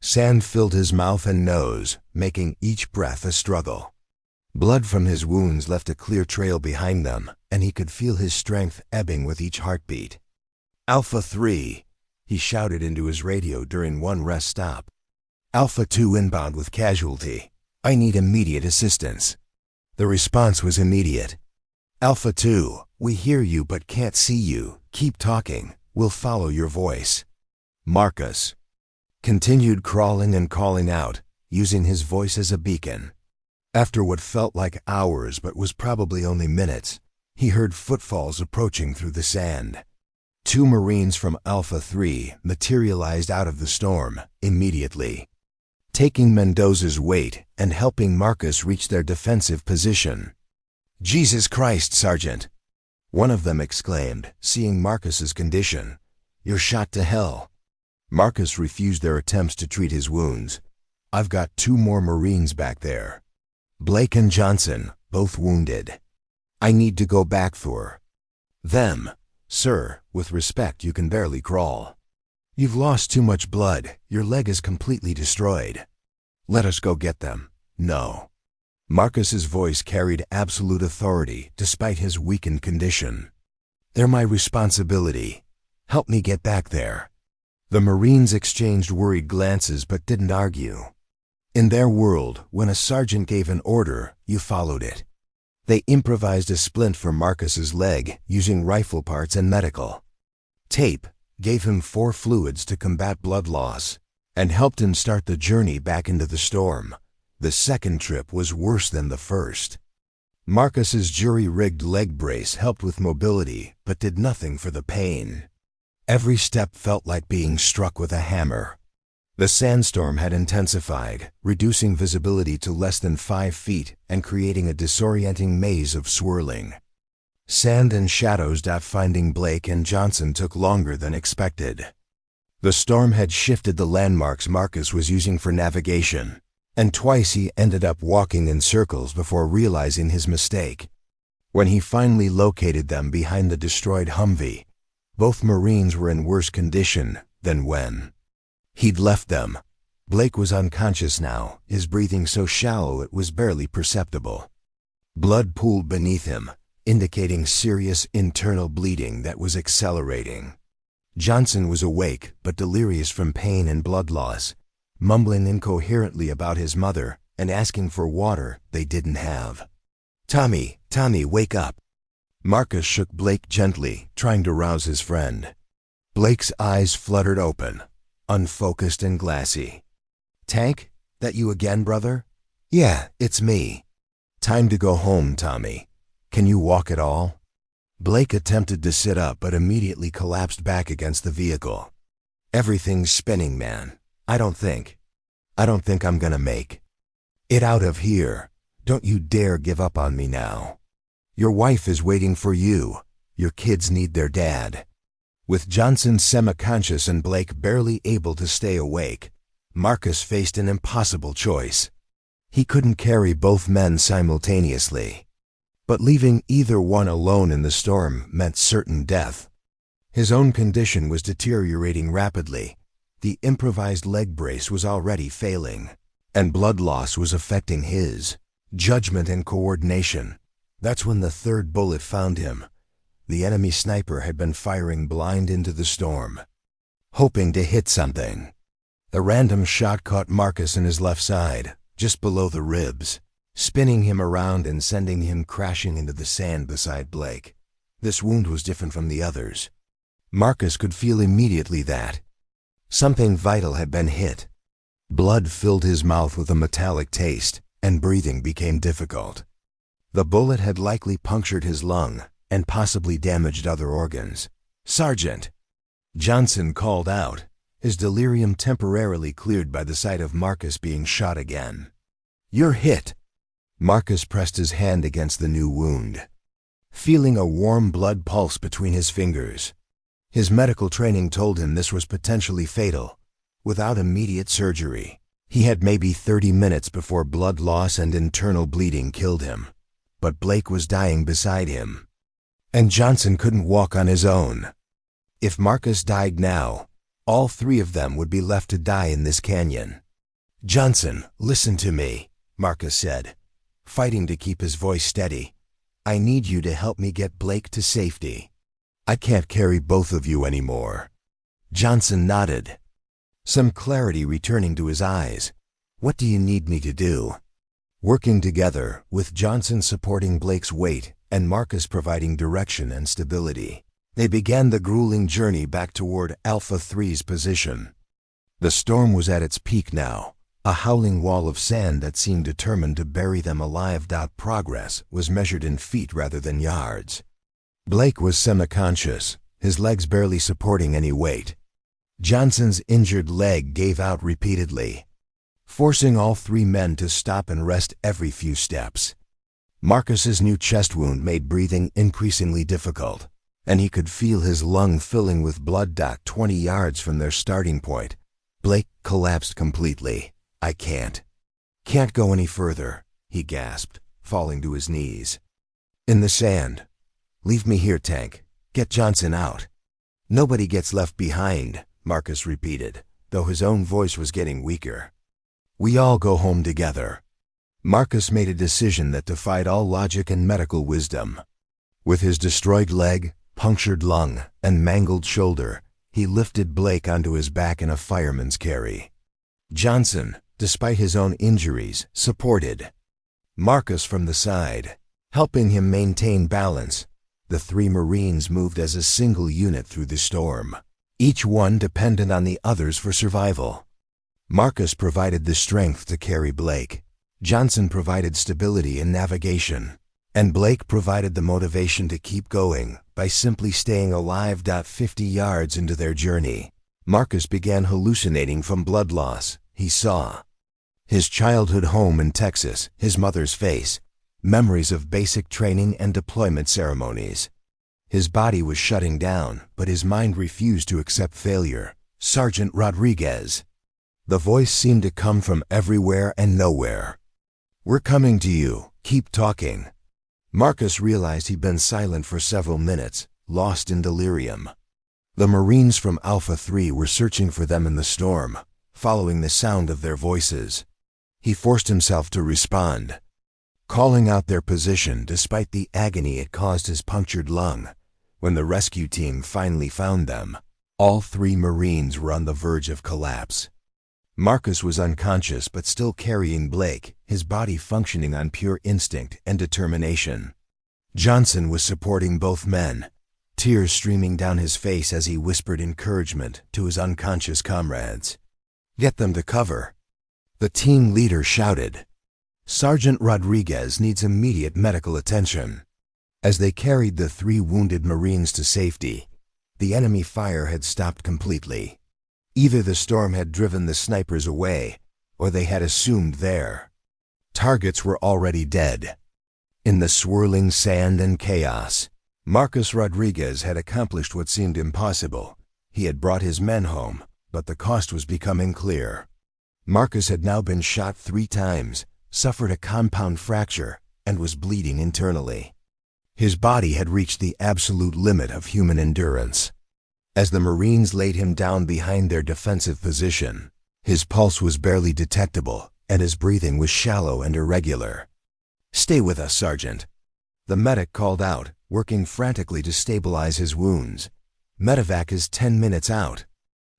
Sand filled his mouth and nose, making each breath a struggle. Blood from his wounds left a clear trail behind them, and he could feel his strength ebbing with each heartbeat. "Alpha 3, he shouted into his radio during one rest stop. "Alpha 2 inbound with casualty. I need immediate assistance." The response was immediate. "Alpha 2, we hear you but can't see you. Keep talking. We'll follow your voice." Marcus continued crawling and calling out, using his voice as a beacon. After what felt like hours but was probably only minutes, he heard footfalls approaching through the sand. 2 Marines from Alpha 3 materialized out of the storm immediately, taking Mendoza's weight and helping Marcus reach their defensive position. "Jesus Christ, Sergeant!" one of them exclaimed, seeing Marcus's condition. "You're shot to hell." Marcus refused their attempts to treat his wounds. "I've got 2 more Marines back there, Blake and Johnson, both wounded. I need to go back for them." "Sir, with respect, you can barely crawl. You've lost too much blood. Your leg is completely destroyed. Let us go get them." "No." Marcus's voice carried absolute authority despite his weakened condition. "They're my responsibility. Help me get back there." The Marines exchanged worried glances but didn't argue. In their world, when a sergeant gave an order, you followed it. They improvised a splint for Marcus's leg using rifle parts and medical tape, gave him 4 fluids to combat blood loss, and helped him start the journey back into the storm. The second trip was worse than the first. Marcus's jury-rigged leg brace helped with mobility but did nothing for the pain. Every step felt like being struck with a hammer. The sandstorm had intensified, reducing visibility to less than 5 feet and creating a disorienting maze of swirling sand and shadows. Finding Blake and Johnson took longer than expected. The storm had shifted the landmarks Marcus was using for navigation, and twice he ended up walking in circles before realizing his mistake. When he finally located them behind the destroyed Humvee, both Marines were in worse condition than when he'd left them. Blake was unconscious now, his breathing so shallow it was barely perceptible. Blood pooled beneath him, indicating serious internal bleeding that was accelerating. Johnson was awake but delirious from pain and blood loss, mumbling incoherently about his mother and asking for water they didn't have. Tommy, wake up." Marcus shook Blake gently, trying to rouse his friend. Blake's eyes fluttered open, unfocused and glassy. "Tank, that you again, brother?" "Yeah, it's me." "Time to go home, Tommy. Can you walk at all?" Blake attempted to sit up but immediately collapsed back against the vehicle. "Everything's spinning, man. I don't think I'm gonna make it out of here. Don't you dare give up on me now. Your wife is waiting for you. Your kids need their dad." With Johnson semi-conscious and Blake barely able to stay awake, Marcus faced an impossible choice. He couldn't carry both men simultaneously. But leaving either one alone in the storm meant certain death. His own condition was deteriorating rapidly. The improvised leg brace was already failing, and blood loss was affecting his judgment and coordination. That's when the third bullet found him. The enemy sniper had been firing blind into the storm, hoping to hit something. A random shot caught Marcus in his left side, just below the ribs, spinning him around and sending him crashing into the sand beside Blake. This wound was different from the others. Marcus could feel immediately that something vital had been hit. Blood filled his mouth with a metallic taste, and breathing became difficult. The bullet had likely punctured his lung and possibly damaged other organs. "Sergeant!" Johnson called out, his delirium temporarily cleared by the sight of Marcus being shot again. "You're hit!" Marcus pressed his hand against the new wound, feeling a warm blood pulse between his fingers. His medical training told him this was potentially fatal. Without immediate surgery, he had maybe 30 minutes before blood loss and internal bleeding killed him. But Blake was dying beside him, and Johnson couldn't walk on his own. If Marcus died now, all three of them would be left to die in this canyon. "Johnson, listen to me," Marcus said, fighting to keep his voice steady. "I need you to help me get Blake to safety. I can't carry both of you anymore." Johnson nodded, some clarity returning to his eyes. "What do you need me to do?" Working together, with Johnson supporting Blake's weight and Marcus providing direction and stability, they began the grueling journey back toward Alpha 3's position. The storm was at its peak now, a howling wall of sand that seemed determined to bury them alive. Progress was measured in feet rather than yards. Blake was semi-conscious, his legs barely supporting any weight. Johnson's injured leg gave out repeatedly, forcing all three men to stop and rest every few steps. Marcus's new chest wound made breathing increasingly difficult, and he could feel his lung filling with blood. 20 yards from their starting point, Blake collapsed completely. "I can't go any further," he gasped, falling to his knees. In the sand. "Leave me here, Tank. Get Johnson out." "Nobody gets left behind," Marcus repeated, though his own voice was getting weaker. "We all go home together." Marcus made a decision that defied all logic and medical wisdom. With his destroyed leg, punctured lung, and mangled shoulder, he lifted Blake onto his back in a fireman's carry. Johnson, despite his own injuries, supported Marcus from the side, helping him maintain balance. The three Marines moved as a single unit through the storm, each one dependent on the others for survival. Marcus provided the strength to carry Blake, Johnson provided stability and navigation, and Blake provided the motivation to keep going by simply staying alive. 50 yards into their journey, Marcus began hallucinating from blood loss. He saw his childhood home in Texas, his mother's face, memories of basic training and deployment ceremonies. His body was shutting down, but his mind refused to accept failure. "Sergeant Rodriguez." The voice seemed to come from everywhere and nowhere. "We're coming to you. Keep talking." Marcus realized he'd been silent for several minutes, lost in delirium. The Marines from Alpha 3 were searching for them in the storm, following the sound of their voices. He forced himself to respond, calling out their position despite the agony it caused his punctured lung. When the rescue team finally found them, all three Marines were on the verge of collapse. Marcus was unconscious but still carrying Blake, his body functioning on pure instinct and determination. Johnson was supporting both men, tears streaming down his face as he whispered encouragement to his unconscious comrades. "Get them to cover." The team leader shouted. Sergeant Rodriguez needs immediate medical attention. As they carried the 3 wounded Marines to safety, the enemy fire had stopped completely. Either the storm had driven the snipers away, or they had assumed their targets were already dead. In the swirling sand and chaos, Marcus Rodriguez had accomplished what seemed impossible. He had brought his men home, but the cost was becoming clear. Marcus had now been shot 3 times, suffered a compound fracture, and was bleeding internally. His body had reached the absolute limit of human endurance. As the Marines laid him down behind their defensive position, his pulse was barely detectable, and his breathing was shallow and irregular. "Stay with us, Sergeant," the medic called out, working frantically to stabilize his wounds. "Medevac is 10 minutes out."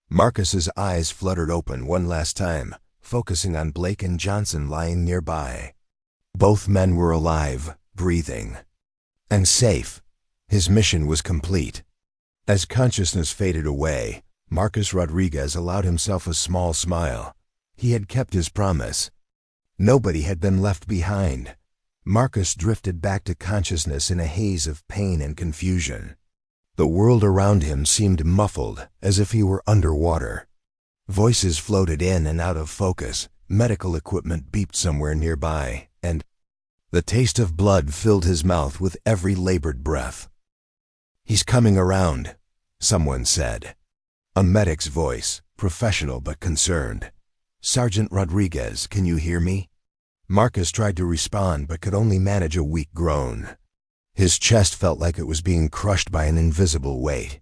Marcus's eyes fluttered open one last time, focusing on Blake and Johnson lying nearby. Both men were alive, breathing, and safe. His mission was complete. As consciousness faded away, Marcus Rodriguez allowed himself a small smile. He had kept his promise. Nobody had been left behind. Marcus drifted back to consciousness in a haze of pain and confusion. The world around him seemed muffled, as if he were underwater. Voices floated in and out of focus, medical equipment beeped somewhere nearby, and the taste of blood filled his mouth with every labored breath. "He's coming around," someone said. A medic's voice, professional but concerned. "Sergeant Rodriguez, can you hear me?" Marcus tried to respond but could only manage a weak groan. His chest felt like it was being crushed by an invisible weight,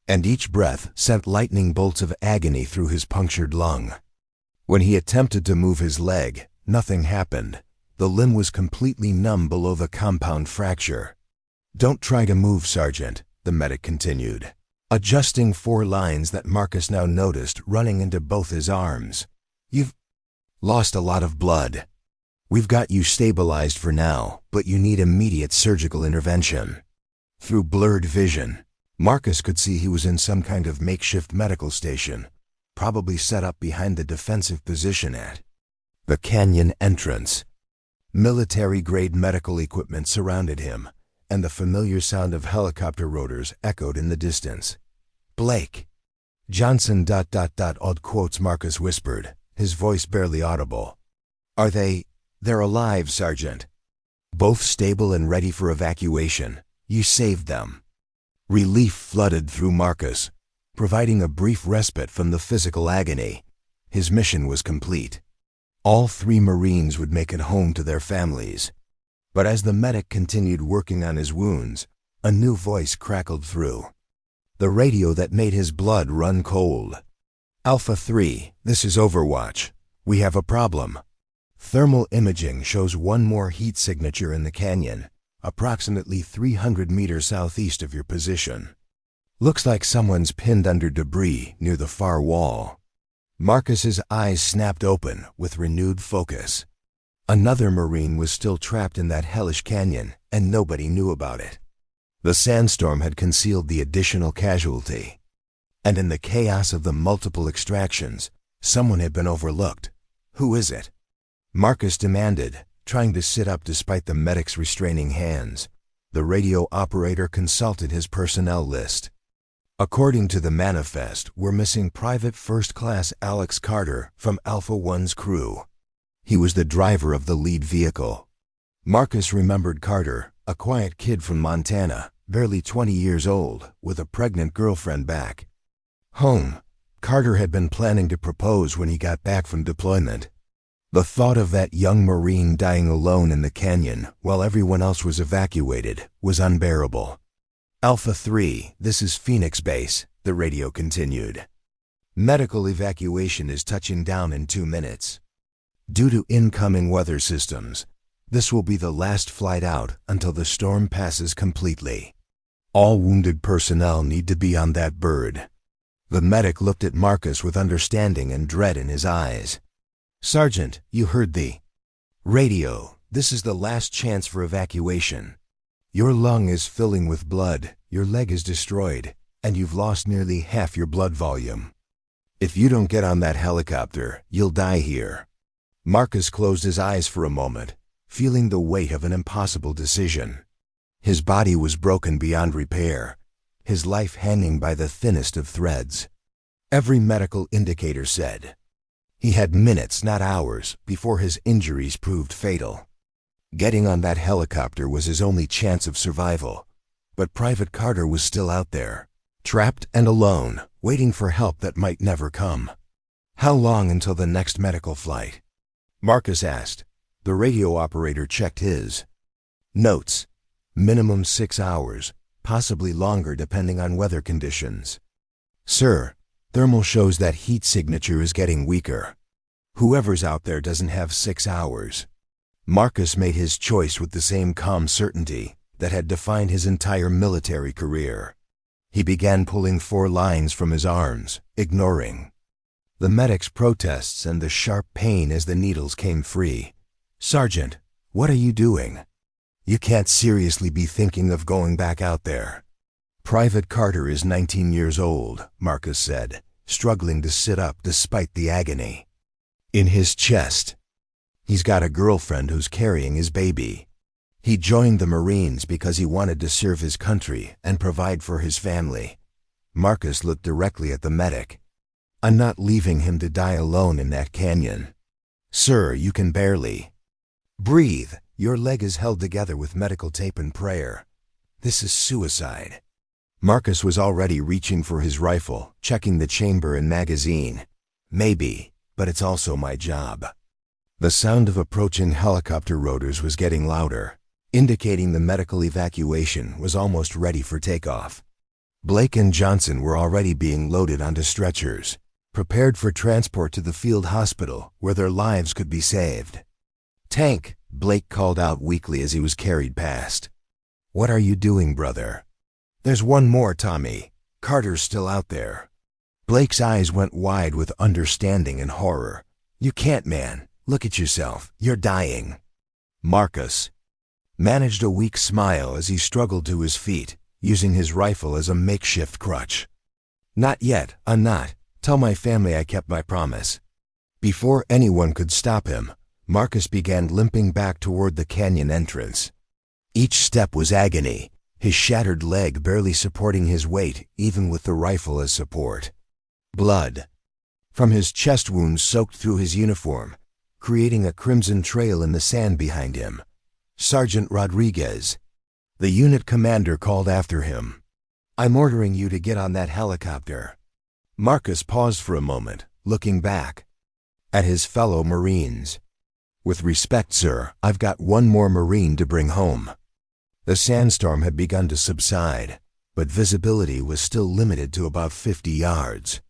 and each breath sent lightning bolts of agony through his punctured lung. When he attempted to move his leg, nothing happened. The limb was completely numb below the compound fracture. "Don't try to move, Sergeant," the medic continued, adjusting 4 lines that Marcus now noticed running into both his arms. "You've lost a lot of blood. We've got you stabilized for now, but you need immediate surgical intervention." Through blurred vision, Marcus could see he was in some kind of makeshift medical station, probably set up behind the defensive position at the canyon entrance. Military-grade medical equipment surrounded him, and the familiar sound of helicopter rotors echoed in the distance. "Blake." Johnson ... odd quotes Marcus whispered, his voice barely audible. They're alive, Sergeant. Both stable and ready for evacuation. You saved them." Relief flooded through Marcus, providing a brief respite from the physical agony. His mission was complete. All 3 Marines would make it home to their families. But as the medic continued working on his wounds, a new voice crackled through the radio that made his blood run cold. "Alpha 3, this is Overwatch. We have a problem. Thermal imaging shows one more heat signature in the canyon, approximately 300 meters southeast of your position. Looks like someone's pinned under debris near the far wall." Marcus's eyes snapped open with renewed focus. Another Marine was still trapped in that hellish canyon, and nobody knew about it. The sandstorm had concealed the additional casualty, and in the chaos of the multiple extractions, someone had been overlooked. "Who is it?" Marcus demanded, trying to sit up despite the medic's restraining hands. The radio operator consulted his personnel list. "According to the manifest, we're missing Private First Class Alex Carter from Alpha 1's crew. He was the driver of the lead vehicle." Marcus remembered Carter, a quiet kid from Montana, barely 20 years old, with a pregnant girlfriend back home. Carter had been planning to propose when he got back from deployment. The thought of that young Marine dying alone in the canyon while everyone else was evacuated was unbearable. "Alpha 3, this is Phoenix Base," the radio continued. "Medical evacuation is touching down in 2 minutes. Due to incoming weather systems, this will be the last flight out until the storm passes completely. All wounded personnel need to be on that bird." The medic looked at Marcus with understanding and dread in his eyes. "Sergeant, you heard the radio. This is the last chance for evacuation. Your lung is filling with blood, your leg is destroyed, and you've lost nearly half your blood volume. If you don't get on that helicopter, you'll die here. Marcus closed his eyes for a moment, feeling the weight of an impossible decision. His body was broken beyond repair, his life hanging by the thinnest of threads. Every medical indicator said he had minutes, not hours, before his injuries proved fatal. Getting on that helicopter was his only chance of survival, but Private Carter was still out there, trapped and alone, waiting for help that might never come. How long until the next medical flight? Marcus asked. The radio operator checked his notes. Minimum 6 hours, possibly longer depending on weather conditions. Sir, thermal shows that heat signature is getting weaker. Whoever's out there doesn't have 6 hours. Marcus made his choice with the same calm certainty that had defined his entire military career. He began pulling 4 lines from his arms, ignoring the medic's protests and the sharp pain as the needles came free. Sergeant, what are you doing? You can't seriously be thinking of going back out there. Private Carter is 19 years old, Marcus said, struggling to sit up despite the agony in his chest. He's got a girlfriend who's carrying his baby. He joined the Marines because he wanted to serve his country and provide for his family. Marcus looked directly at the medic. I'm not leaving him to die alone in that canyon. Sir, you can barely breathe. Your leg is held together with medical tape and prayer. This is suicide. Marcus was already reaching for his rifle, checking the chamber and magazine. Maybe, but it's also my job. The sound of approaching helicopter rotors was getting louder, indicating the medical evacuation was almost ready for takeoff. Blake and Johnson were already being loaded onto stretchers, prepared for transport to the field hospital where their lives could be saved. Tank, Blake called out weakly as he was carried past. What are you doing, brother? There's one more, Tommy. Carter's still out there. Blake's eyes went wide with understanding and horror. You can't, man. Look at yourself. You're dying. Marcus managed a weak smile as he struggled to his feet, using his rifle as a makeshift crutch. Not yet, I'm not. Tell my family I kept my promise. Before anyone could stop him, Marcus began limping back toward the canyon entrance. Each step was agony, his shattered leg barely supporting his weight even with the rifle as support. Blood from his chest wounds soaked through his uniform, creating a crimson trail in the sand behind him. Sergeant Rodriguez. The unit commander called after him. I'm ordering you to get on that helicopter. Marcus paused for a moment, looking back at his fellow Marines. With respect, sir, I've got one more Marine to bring home. The sandstorm had begun to subside, but visibility was still limited to about 50 yards.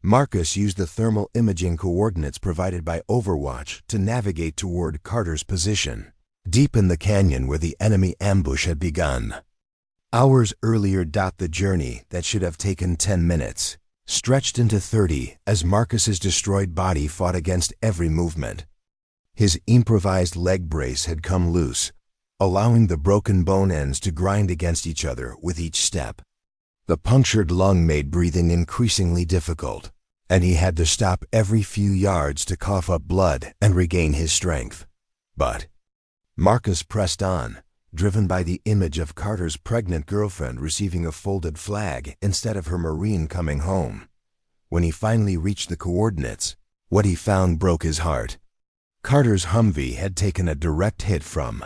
Marcus used the thermal imaging coordinates provided by Overwatch to navigate toward Carter's position, deep in the canyon where the enemy ambush had begun. Hours earlier, the journey that should have taken 10 minutes stretched into 30 as Marcus's destroyed body fought against every movement. His improvised leg brace had come loose, allowing the broken bone ends to grind against each other with each step. The punctured lung made breathing increasingly difficult, and he had to stop every few yards to cough up blood and regain his strength. But Marcus pressed on, driven by the image of Carter's pregnant girlfriend receiving a folded flag instead of her Marine coming home. When he finally reached the coordinates, what he found broke his heart. Carter's Humvee had taken a direct hit from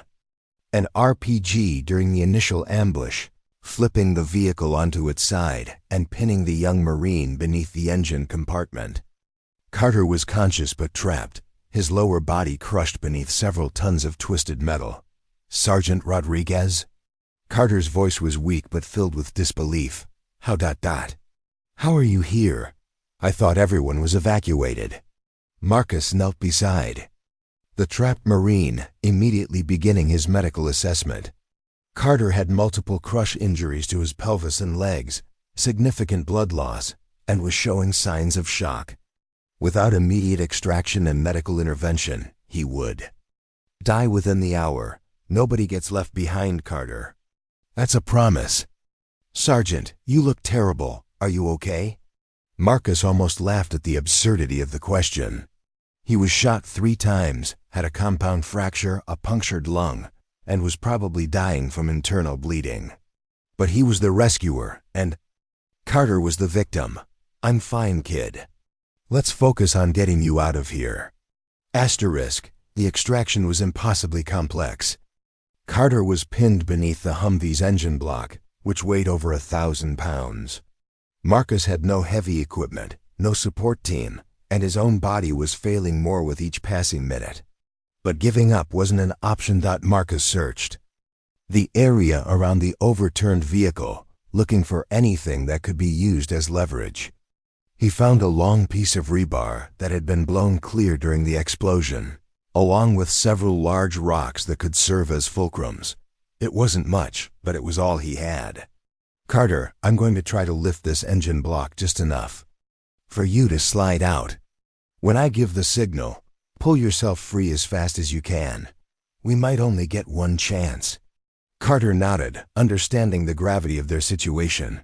an RPG during the initial ambush, flipping the vehicle onto its side and pinning the young Marine beneath the engine compartment. Carter was conscious but trapped, his lower body crushed beneath several tons of twisted metal. Sergeant Rodriguez? Carter's voice was weak but filled with disbelief. How? How are you here? I thought everyone was evacuated. Marcus knelt beside the trapped Marine, immediately beginning his medical assessment. Carter had multiple crush injuries to his pelvis and legs, significant blood loss, and was showing signs of shock. Without immediate extraction and medical intervention, he would die within the hour. Nobody gets left behind, Carter. That's a promise. Sergeant, you look terrible. Are you okay? Marcus almost laughed at the absurdity of the question. He was shot 3 times, had a compound fracture, a punctured lung, and was probably dying from internal bleeding. But he was the rescuer, and Carter was the victim. "I'm fine, kid. Let's focus on getting you out of here." Asterisk, the extraction was impossibly complex. Carter was pinned beneath the Humvee's engine block, which weighed over 1,000 pounds. Marcus had no heavy equipment, no support team, and his own body was failing more with each passing minute. But giving up wasn't an option. Marcus searched the area around the overturned vehicle, looking for anything that could be used as leverage. He found a long piece of rebar that had been blown clear during the explosion, along with several large rocks that could serve as fulcrums. It wasn't much, but it was all he had. "Carter, I'm going to try to lift this engine block just enough for you to slide out. When I give the signal, pull yourself free as fast as you can. We might only get one chance." Carter nodded, understanding the gravity of their situation.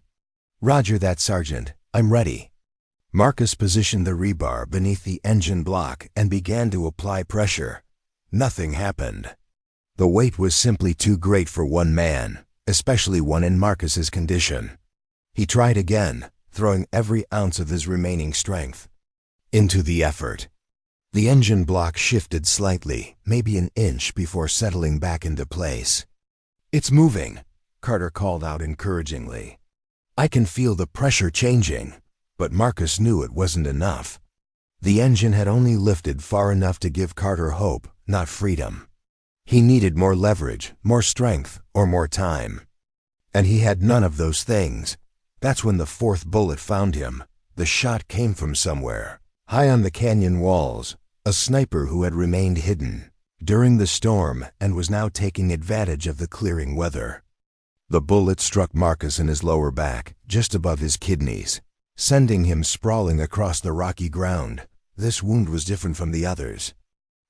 "Roger that, Sergeant. I'm ready." Marcus positioned the rebar beneath the engine block and began to apply pressure. Nothing happened. The weight was simply too great for one man, especially one in Marcus's condition. He tried again, throwing every ounce of his remaining strength into the effort. The engine block shifted slightly, maybe an inch, before settling back into place. "It's moving," Carter called out encouragingly. "I can feel the pressure changing." But Marcus knew it wasn't enough. The engine had only lifted far enough to give Carter hope, not freedom. He needed more leverage, more strength, or more time. And he had none of those things. That's when the 4th bullet found him. The shot came from somewhere, high on the canyon walls, a sniper who had remained hidden during the storm and was now taking advantage of the clearing weather. The bullet struck Marcus in his lower back, just above his kidneys, sending him sprawling across the rocky ground. This wound was different from the others.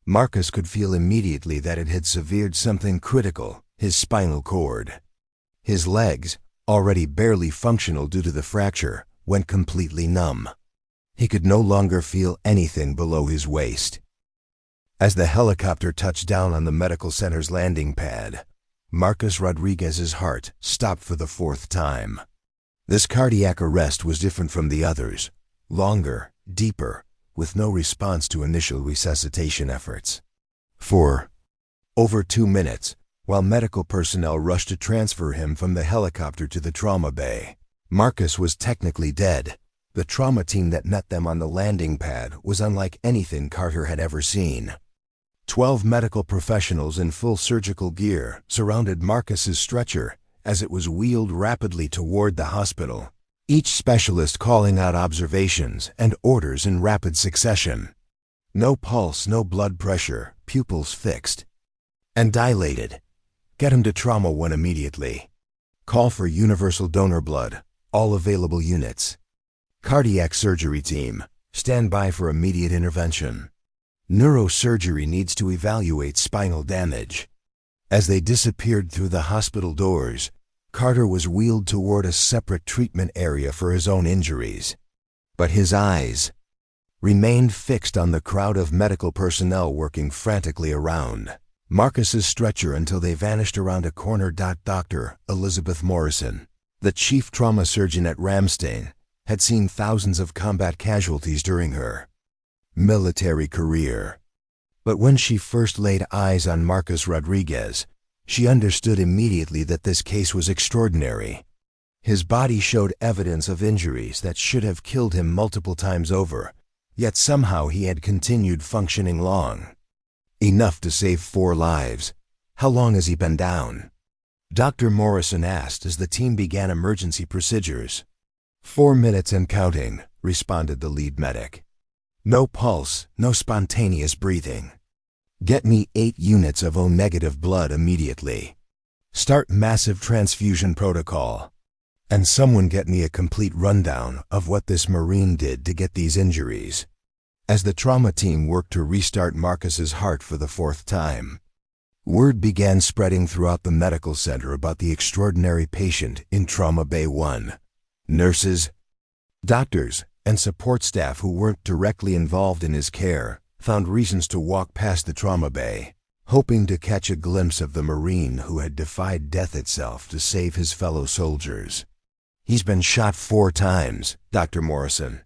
Marcus could feel immediately that it had severed something critical, his spinal cord. His legs, already barely functional due to the fracture, went completely numb. He could no longer feel anything below his waist. As the helicopter touched down on the medical center's landing pad, Marcus Rodriguez's heart stopped for the 4th time. This cardiac arrest was different from the others, longer, deeper, with no response to initial resuscitation efforts. For over 2 minutes, while medical personnel rushed to transfer him from the helicopter to the trauma bay, Marcus was technically dead. The trauma team that met them on the landing pad was unlike anything Carter had ever seen. 12 medical professionals in full surgical gear surrounded Marcus's stretcher as it was wheeled rapidly toward the hospital, each specialist calling out observations and orders in rapid succession. No pulse, no blood pressure, pupils fixed and dilated. "Get him to Trauma 1 immediately. Call for universal donor blood, all available units. Cardiac surgery team, stand by for immediate intervention. Neurosurgery needs to evaluate spinal damage." As they disappeared through the hospital doors, Carter was wheeled toward a separate treatment area for his own injuries. But his eyes remained fixed on the crowd of medical personnel working frantically around Marcus's stretcher until they vanished around a corner. Dr. Elizabeth Morrison, the chief trauma surgeon at Ramstein, had seen thousands of combat casualties during her military career. But when she first laid eyes on Marcus Rodriguez, she understood immediately that this case was extraordinary. His body showed evidence of injuries that should have killed him multiple times over, yet somehow he had continued functioning long. Enough to save 4 lives. "How long has he been down?" Dr. Morrison asked as the team began emergency procedures. 4 minutes and counting, responded the lead medic. "No pulse, no spontaneous breathing. Get me 8 units of O-negative blood immediately. Start massive transfusion protocol. And someone get me a complete rundown of what this Marine did to get these injuries." As the trauma team worked to restart Marcus's heart for the 4th time, word began spreading throughout the medical center about the extraordinary patient in Trauma Bay 1. Nurses, doctors, and support staff who weren't directly involved in his care found reasons to walk past the trauma bay, hoping to catch a glimpse of the Marine who had defied death itself to save his fellow soldiers. "He's been shot 4 times, Dr. Morrison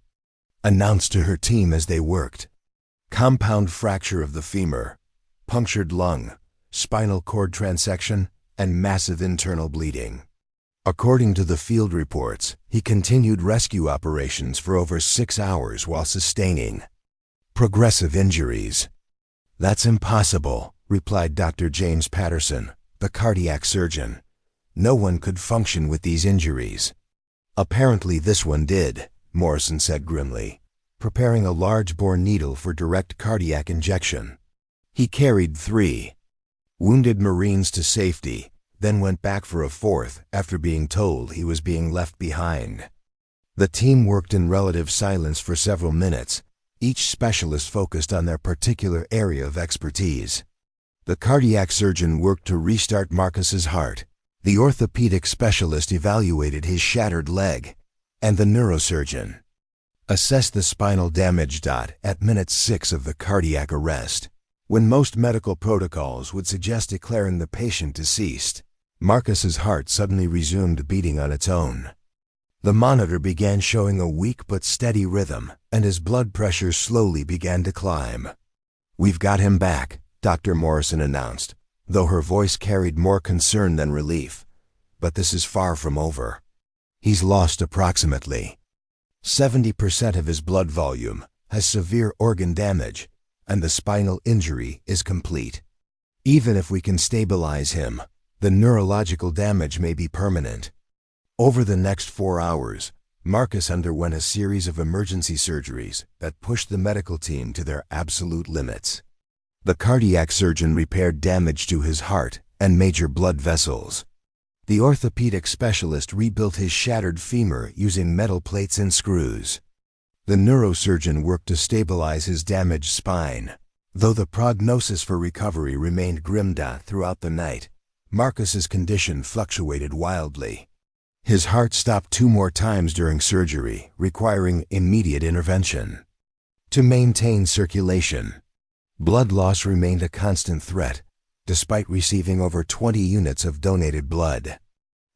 announced to her team as they worked. Compound fracture of the femur, punctured lung, spinal cord transection, and massive internal bleeding. According to the field reports, he continued rescue operations for over 6 hours while sustaining progressive injuries." "That's impossible," replied Dr. James Patterson, the cardiac surgeon. "No one could function with these injuries." "Apparently this one did," Morrison said grimly, preparing a large bore needle for direct cardiac injection. He carried 3 wounded Marines to safety, then went back for a 4th after being told he was being left behind. The team worked in relative silence for several minutes, each specialist focused on their particular area of expertise. The cardiac surgeon worked to restart Marcus's heart, the orthopedic specialist evaluated his shattered leg, and the neurosurgeon assessed the spinal damage. At minute 6 of the cardiac arrest, when most medical protocols would suggest declaring the patient deceased, Marcus's heart suddenly resumed beating on its own. The monitor began showing a weak but steady rhythm, and his blood pressure slowly began to climb. "We've got him back," Dr. Morrison announced, though her voice carried more concern than relief. "But this is far from over. He's lost approximately 70% of his blood volume, has severe organ damage, and the spinal injury is complete. Even if we can stabilize him, the neurological damage may be permanent." Over the next 4 hours, Marcus underwent a series of emergency surgeries that pushed the medical team to their absolute limits. The cardiac surgeon repaired damage to his heart and major blood vessels. The orthopedic specialist rebuilt his shattered femur using metal plates and screws. The neurosurgeon worked to stabilize his damaged spine. Though the prognosis for recovery remained grim. Throughout the night, Marcus's condition fluctuated wildly. His heart stopped 2 more times during surgery, requiring immediate intervention. To maintain circulation, blood loss remained a constant threat, despite receiving over 20 units of donated blood.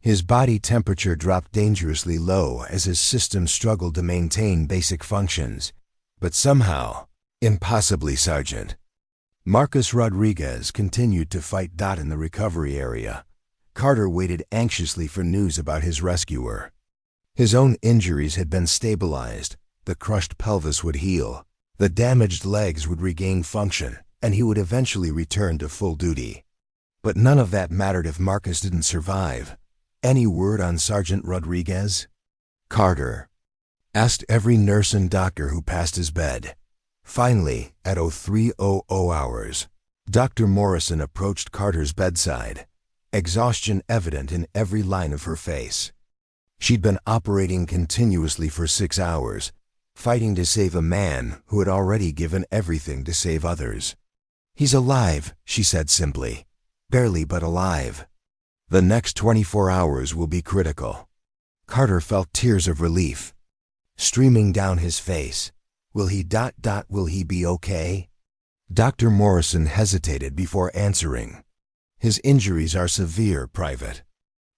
His body temperature dropped dangerously low as his system struggled to maintain basic functions. But somehow, impossibly, Sergeant, Marcus Rodriguez continued to fight. In the recovery area, Carter waited anxiously for news about his rescuer. His own injuries had been stabilized, the crushed pelvis would heal, the damaged legs would regain function, and he would eventually return to full duty. But none of that mattered if Marcus didn't survive. "Any word on Sergeant Rodriguez?" Carter asked every nurse and doctor who passed his bed. Finally, at 03:00 hours, Dr. Morrison approached Carter's bedside, exhaustion evident in every line of her face. She'd been operating continuously for 6 hours, fighting to save a man who had already given everything to save others. "He's alive," she said simply. "Barely, but alive. The next 24 hours will be critical." Carter felt tears of relief streaming down his face. Will he be okay? Dr. Morrison hesitated before answering. "His injuries are severe, Private.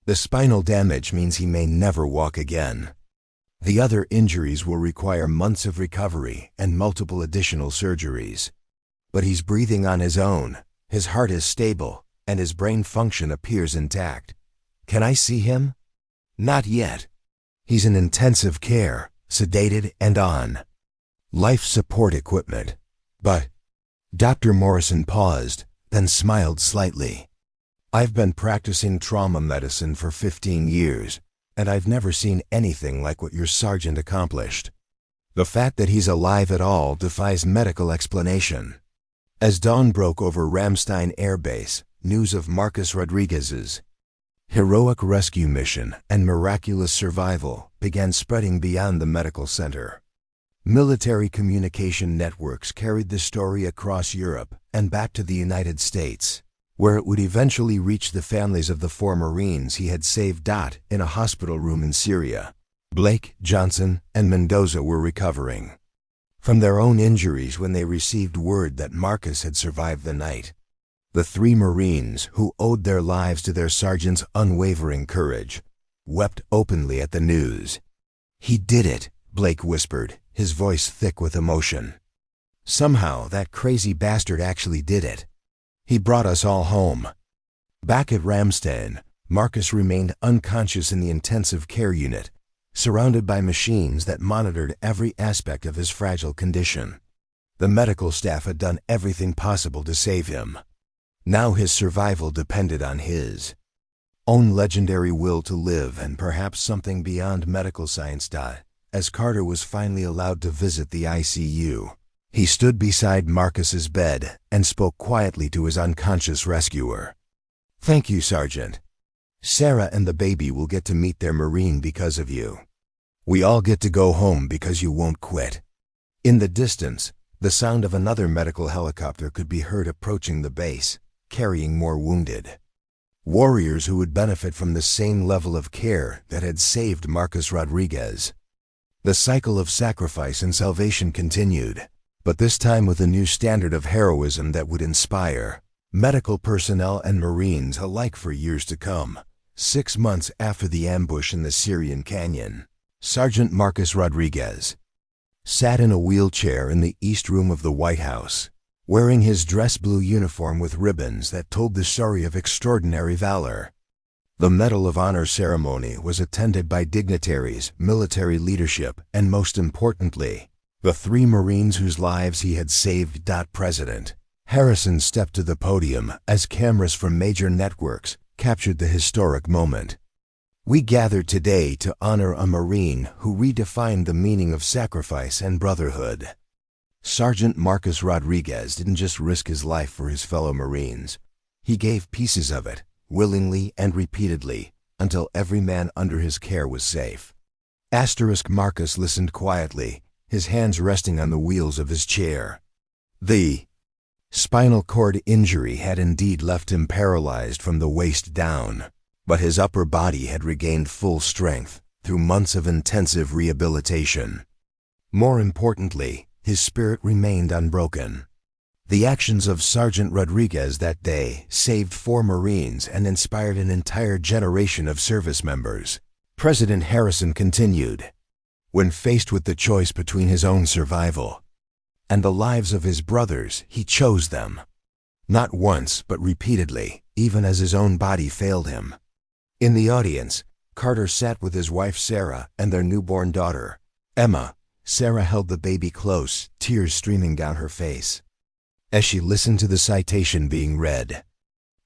The spinal damage means he may never walk again. The other injuries will require months of recovery and multiple additional surgeries. But he's breathing on his own, his heart is stable, and his brain function appears intact. Can I see him?" "Not yet. He's in intensive care, sedated and on life support equipment. But..." Dr. Morrison paused, then smiled slightly. "I've been practicing trauma medicine for 15 years, and I've never seen anything like what your sergeant accomplished. The fact that he's alive at all defies medical explanation." As dawn broke over Ramstein Air Base, news of Marcus Rodriguez's heroic rescue mission and miraculous survival began spreading beyond the medical center. Military communication networks carried the story across Europe and back to the United States, where it would eventually reach the families of the 4 Marines he had saved. In a hospital room in Syria, Blake, Johnson, and Mendoza were recovering. from their own injuries when they received word that Marcus had survived the night. The 3 Marines, who owed their lives to their sergeant's unwavering courage, wept openly at the news. "He did it," Blake whispered, his voice thick with emotion. "Somehow that crazy bastard actually did it. He brought us all home." Back at Ramstein, Marcus remained unconscious in the intensive care unit, surrounded by machines that monitored every aspect of his fragile condition. The medical staff had done everything possible to save him. Now his survival depended on his own legendary will to live and perhaps something beyond medical science. As Carter was finally allowed to visit the ICU, he stood beside Marcus's bed and spoke quietly to his unconscious rescuer. "Thank you, Sergeant. Sarah and the baby will get to meet their Marine because of you. We all get to go home because you won't quit." In the distance, the sound of another medical helicopter could be heard approaching the base, carrying more wounded warriors who would benefit from the same level of care that had saved Marcus Rodriguez. The cycle of sacrifice and salvation continued, but this time with a new standard of heroism that would inspire medical personnel and Marines alike for years to come. 6 months after the ambush in the Syrian Canyon, Sergeant Marcus Rodriguez sat in a wheelchair in the East Room of the White House, wearing his dress blue uniform with ribbons that told the story of extraordinary valor. The Medal of Honor ceremony was attended by dignitaries, military leadership, and most importantly, the 3 Marines whose lives he had saved. President Harrison stepped to the podium as cameras from major networks captured the historic moment. "We gathered today to honor a Marine who redefined the meaning of sacrifice and brotherhood." Sergeant Marcus Rodriguez didn't just risk his life for his fellow Marines. He gave pieces of it, willingly and repeatedly, until every man under his care was safe. Marcus listened quietly, his hands resting on the wheels of his chair. The spinal cord injury had indeed left him paralyzed from the waist down, but his upper body had regained full strength through months of intensive rehabilitation. More importantly, his spirit remained unbroken. The actions of Sergeant Rodriguez that day saved 4 Marines and inspired an entire generation of service members. President Harrison continued, "When faced with the choice between his own survival and the lives of his brothers, he chose them. Not once, but repeatedly, even as his own body failed him." In the audience, Carter sat with his wife Sarah and their newborn daughter, Emma. Sarah held the baby close, tears streaming down her face. As she listened to the citation being read,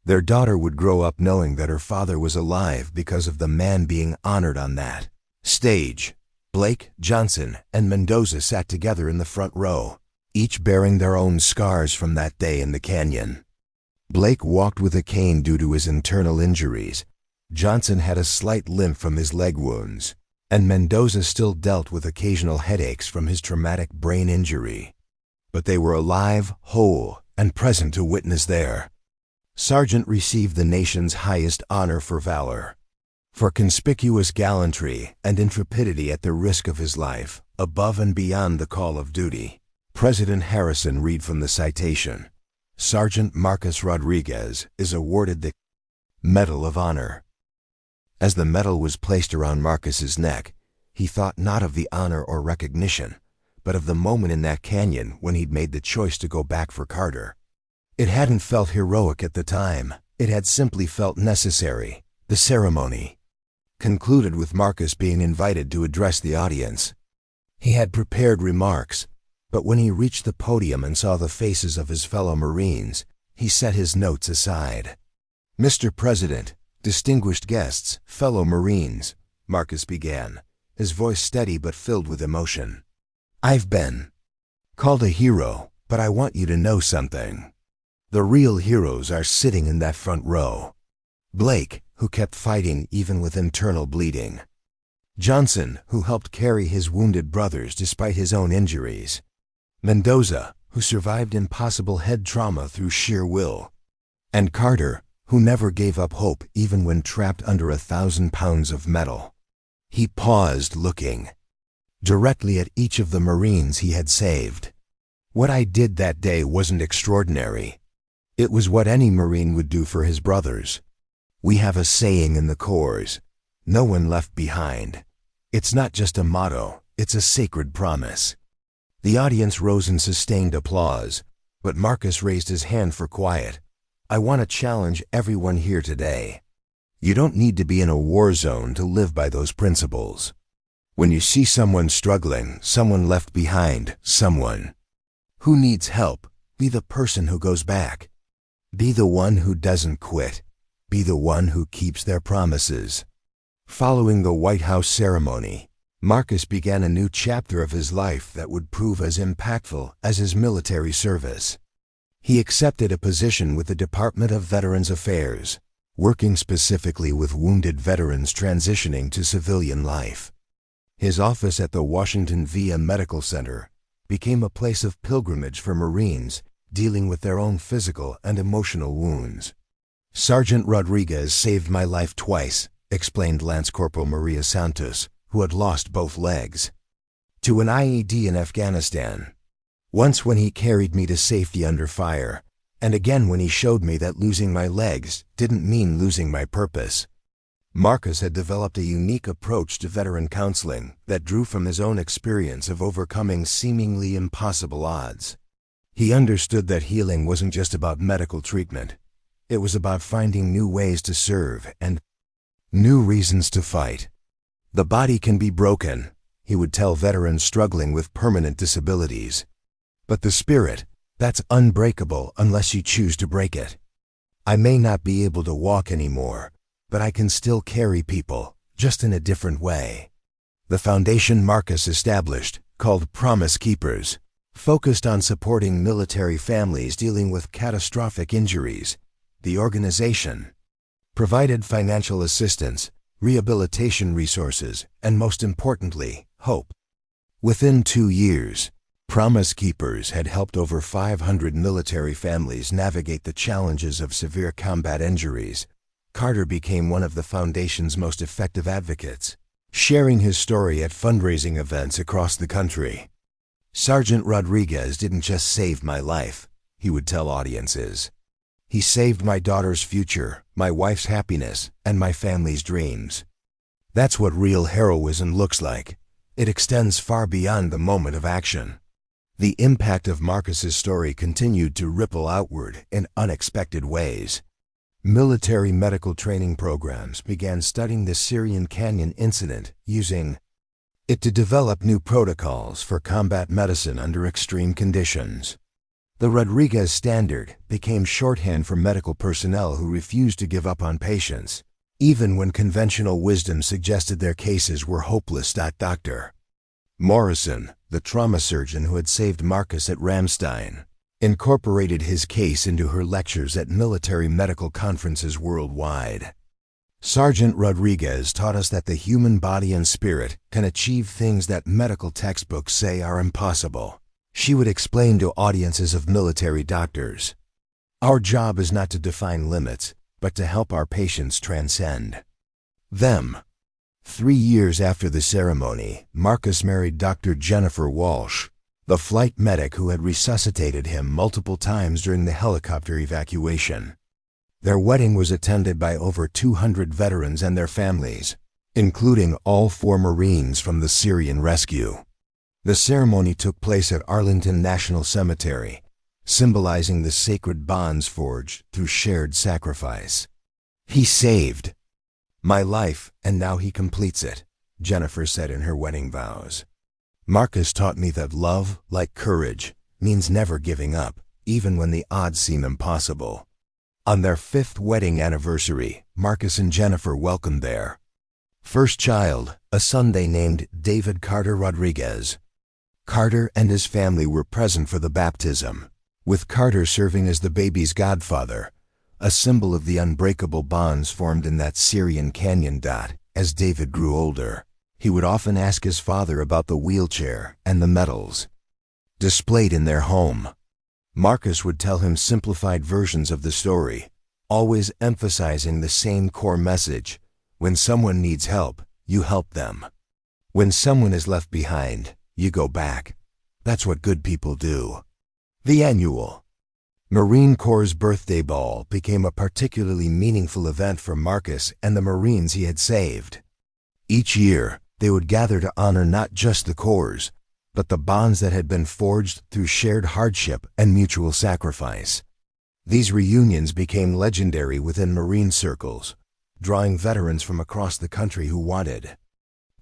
their daughter would grow up knowing that her father was alive because of the man being honored on that stage. Blake, Johnson, and Mendoza sat together in the front row, each bearing their own scars from that day in the canyon. Blake walked with a cane due to his internal injuries. Johnson had a slight limp from his leg wounds, and Mendoza still dealt with occasional headaches from his traumatic brain injury. But they were alive, whole, and present to witness their sergeant received the nation's highest honor for valor, for conspicuous gallantry and intrepidity at the risk of his life, above and beyond the call of duty. President Harrison read from the citation, "Sergeant Marcus Rodriguez is awarded the Medal of Honor." As the medal was placed around Marcus's neck, he thought not of the honor or recognition, but of the moment in that canyon when he'd made the choice to go back for Carter. It hadn't felt heroic at the time, it had simply felt necessary. The ceremony concluded with Marcus being invited to address the audience. He had prepared remarks, but when he reached the podium and saw the faces of his fellow Marines, he set his notes aside. "Mr. President, distinguished guests, fellow Marines," Marcus began, his voice steady but filled with emotion. "I've been called a hero, but I want you to know something. The real heroes are sitting in that front row. Blake, who kept fighting even with internal bleeding. Johnson, who helped carry his wounded brothers despite his own injuries. Mendoza, who survived impossible head trauma through sheer will. And Carter, who never gave up hope even when trapped under 1,000 pounds of metal." He paused, looking directly at each of the Marines he had saved. What I did that day wasn't extraordinary. It was what any Marine would do for his brothers. We have a saying in the Corps, "No one left behind." It's not just a motto, it's a sacred promise. The audience rose in sustained applause, but Marcus raised his hand for quiet. I want to challenge everyone here today. You don't need to be in a war zone to live by those principles. When you see someone struggling, someone left behind, someone who needs help, be the person who goes back. Be the one who doesn't quit. Be the one who keeps their promises. Following the White House ceremony, Marcus began a new chapter of his life that would prove as impactful as his military service. He accepted a position with the Department of Veterans Affairs, working specifically with wounded veterans transitioning to civilian life. His office at the Washington VA Medical Center became a place of pilgrimage for Marines dealing with their own physical and emotional wounds. "Sergeant Rodriguez saved my life twice," explained Lance Corporal Maria Santos, who had lost both legs, to an IED in Afghanistan. Once when he carried me to safety under fire, and again when he showed me that losing my legs didn't mean losing my purpose. Marcus had developed a unique approach to veteran counseling that drew from his own experience of overcoming seemingly impossible odds. He understood that healing wasn't just about medical treatment. It was about finding new ways to serve and new reasons to fight. The body can be broken, he would tell veterans struggling with permanent disabilities. But the spirit, that's unbreakable unless you choose to break it. I may not be able to walk anymore, but I can still carry people, just in a different way. The foundation Marcus established, called Promise Keepers, focused on supporting military families dealing with catastrophic injuries. The organization provided financial assistance, rehabilitation resources, and most importantly, hope. Within 2 years, Promise Keepers had helped over 500 military families navigate the challenges of severe combat injuries. Carter became one of the foundation's most effective advocates, sharing his story at fundraising events across the country. "Sergeant Rodriguez didn't just save my life," he would tell audiences. "He saved my daughter's future, my wife's happiness, and my family's dreams." That's what real heroism looks like. It extends far beyond the moment of action. The impact of Marcus's story continued to ripple outward in unexpected ways. Military medical training programs began studying the Syrian Canyon incident, using it to develop new protocols for combat medicine under extreme conditions. The Rodriguez Standard became shorthand for medical personnel who refused to give up on patients, even when conventional wisdom suggested their cases were hopeless. Dr. Morrison, the trauma surgeon who had saved Marcus at Ramstein, incorporated his case into her lectures at military medical conferences worldwide. Sergeant Rodriguez taught us that the human body and spirit can achieve things that medical textbooks say are impossible. She would explain to audiences of military doctors, "Our job is not to define limits, but to help our patients transcend them." 3 years after the ceremony, Marcus married Dr. Jennifer Walsh, the flight medic who had resuscitated him multiple times during the helicopter evacuation. Their wedding was attended by over 200 veterans and their families, including all 4 Marines from the Syrian rescue. The ceremony took place at Arlington National Cemetery, symbolizing the sacred bonds forged through shared sacrifice. "He saved my life, and now he completes it," Jennifer said in her wedding vows. "Marcus taught me that love, like courage, means never giving up, even when the odds seem impossible." On their 5th wedding anniversary, Marcus and Jennifer welcomed their first child, a son they named David Carter Rodriguez. Carter and his family were present for the baptism, with Carter serving as the baby's godfather, a symbol of the unbreakable bonds formed in that Syrian canyon. As David grew older, he would often ask his father about the wheelchair and the medals displayed in their home. Marcus would tell him simplified versions of the story, always emphasizing the same core message: when someone needs help, you help them. When someone is left behind, you go back. That's what good people do. The annual Marine Corps' birthday ball became a particularly meaningful event for Marcus and the Marines he had saved. Each year, they would gather to honor not just the Corps, but the bonds that had been forged through shared hardship and mutual sacrifice. These reunions became legendary within Marine circles, drawing veterans from across the country who wanted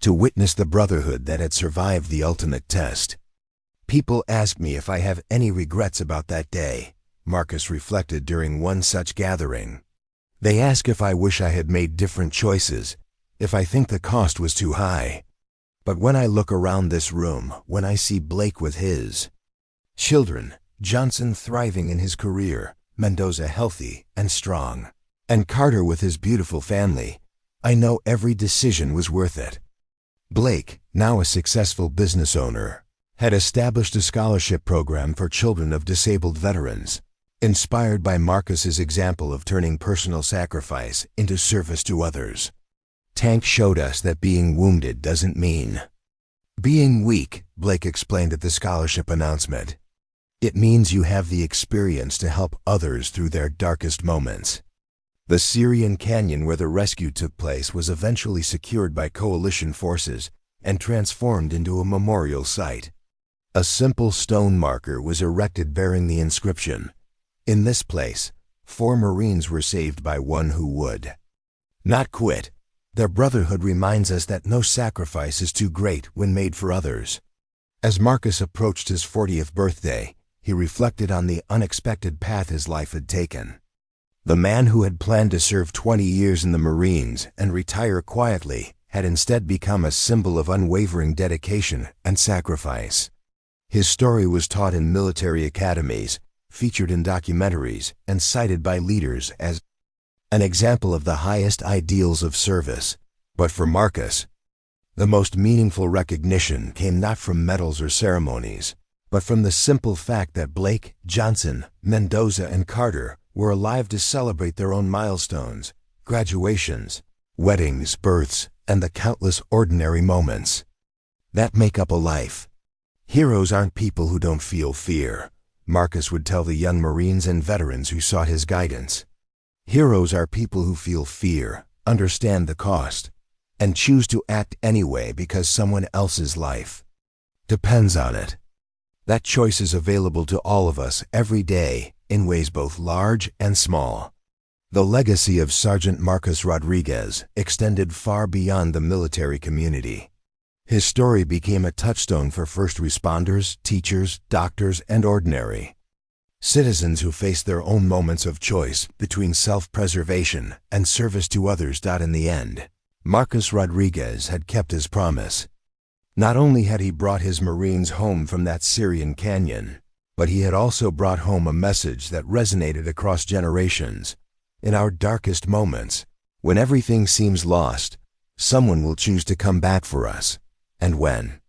to witness the brotherhood that had survived the ultimate test. People ask me if I have any regrets about that day, Marcus reflected during one such gathering. They ask if I wish I had made different choices, if I think the cost was too high. But when I look around this room, when I see Blake with his children, Johnson thriving in his career, Mendoza healthy and strong, and Carter with his beautiful family, I know every decision was worth it. Blake, now a successful business owner, had established a scholarship program for children of disabled veterans, inspired by Marcus's example of turning personal sacrifice into service to others. Tank showed us that being wounded doesn't mean being weak, Blake explained at the scholarship announcement. It means you have the experience to help others through their darkest moments. The Syrian canyon where the rescue took place was eventually secured by coalition forces and transformed into a memorial site. A simple stone marker was erected bearing the inscription, "In this place, 4 Marines were saved by one who would not quit." Their brotherhood reminds us that no sacrifice is too great when made for others. As Marcus approached his 40th birthday, he reflected on the unexpected path his life had taken. The man who had planned to serve 20 years in the Marines and retire quietly had instead become a symbol of unwavering dedication and sacrifice. His story was taught in military academies, featured in documentaries, and cited by leaders as an example of the highest ideals of service. But for Marcus, the most meaningful recognition came not from medals or ceremonies, but from the simple fact that Blake, Johnson, Mendoza, and Carter were alive to celebrate their own milestones, graduations, weddings, births, and the countless ordinary moments that make up a life. Heroes aren't people who don't feel fear, Marcus would tell the young Marines and veterans who sought his guidance. Heroes are people who feel fear, understand the cost, and choose to act anyway because someone else's life depends on it. That choice is available to all of us every day in ways both large and small. The legacy of Sergeant Marcus Rodriguez extended far beyond the military community. His story became a touchstone for first responders, teachers, doctors, and ordinary citizens who faced their own moments of choice between self-preservation and service to others. In the end, Marcus Rodriguez had kept his promise. Not only had he brought his Marines home from that Syrian canyon, but he had also brought home a message that resonated across generations. In our darkest moments, when everything seems lost, someone will choose to come back for us. And when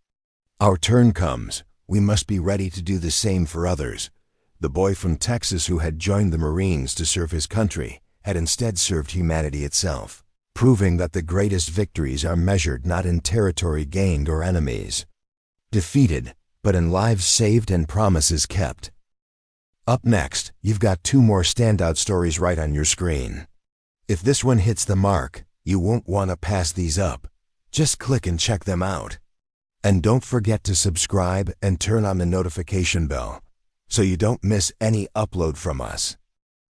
our turn comes, we must be ready to do the same for others. The boy from Texas who had joined the Marines to serve his country had instead served humanity itself, proving that the greatest victories are measured not in territory gained or enemies defeated, but in lives saved and promises kept. Up next, you've got 2 more standout stories right on your screen. If this one hits the mark, you won't want to pass these up. Just click and check them out. And don't forget to subscribe and turn on the notification bell so you don't miss any upload from us.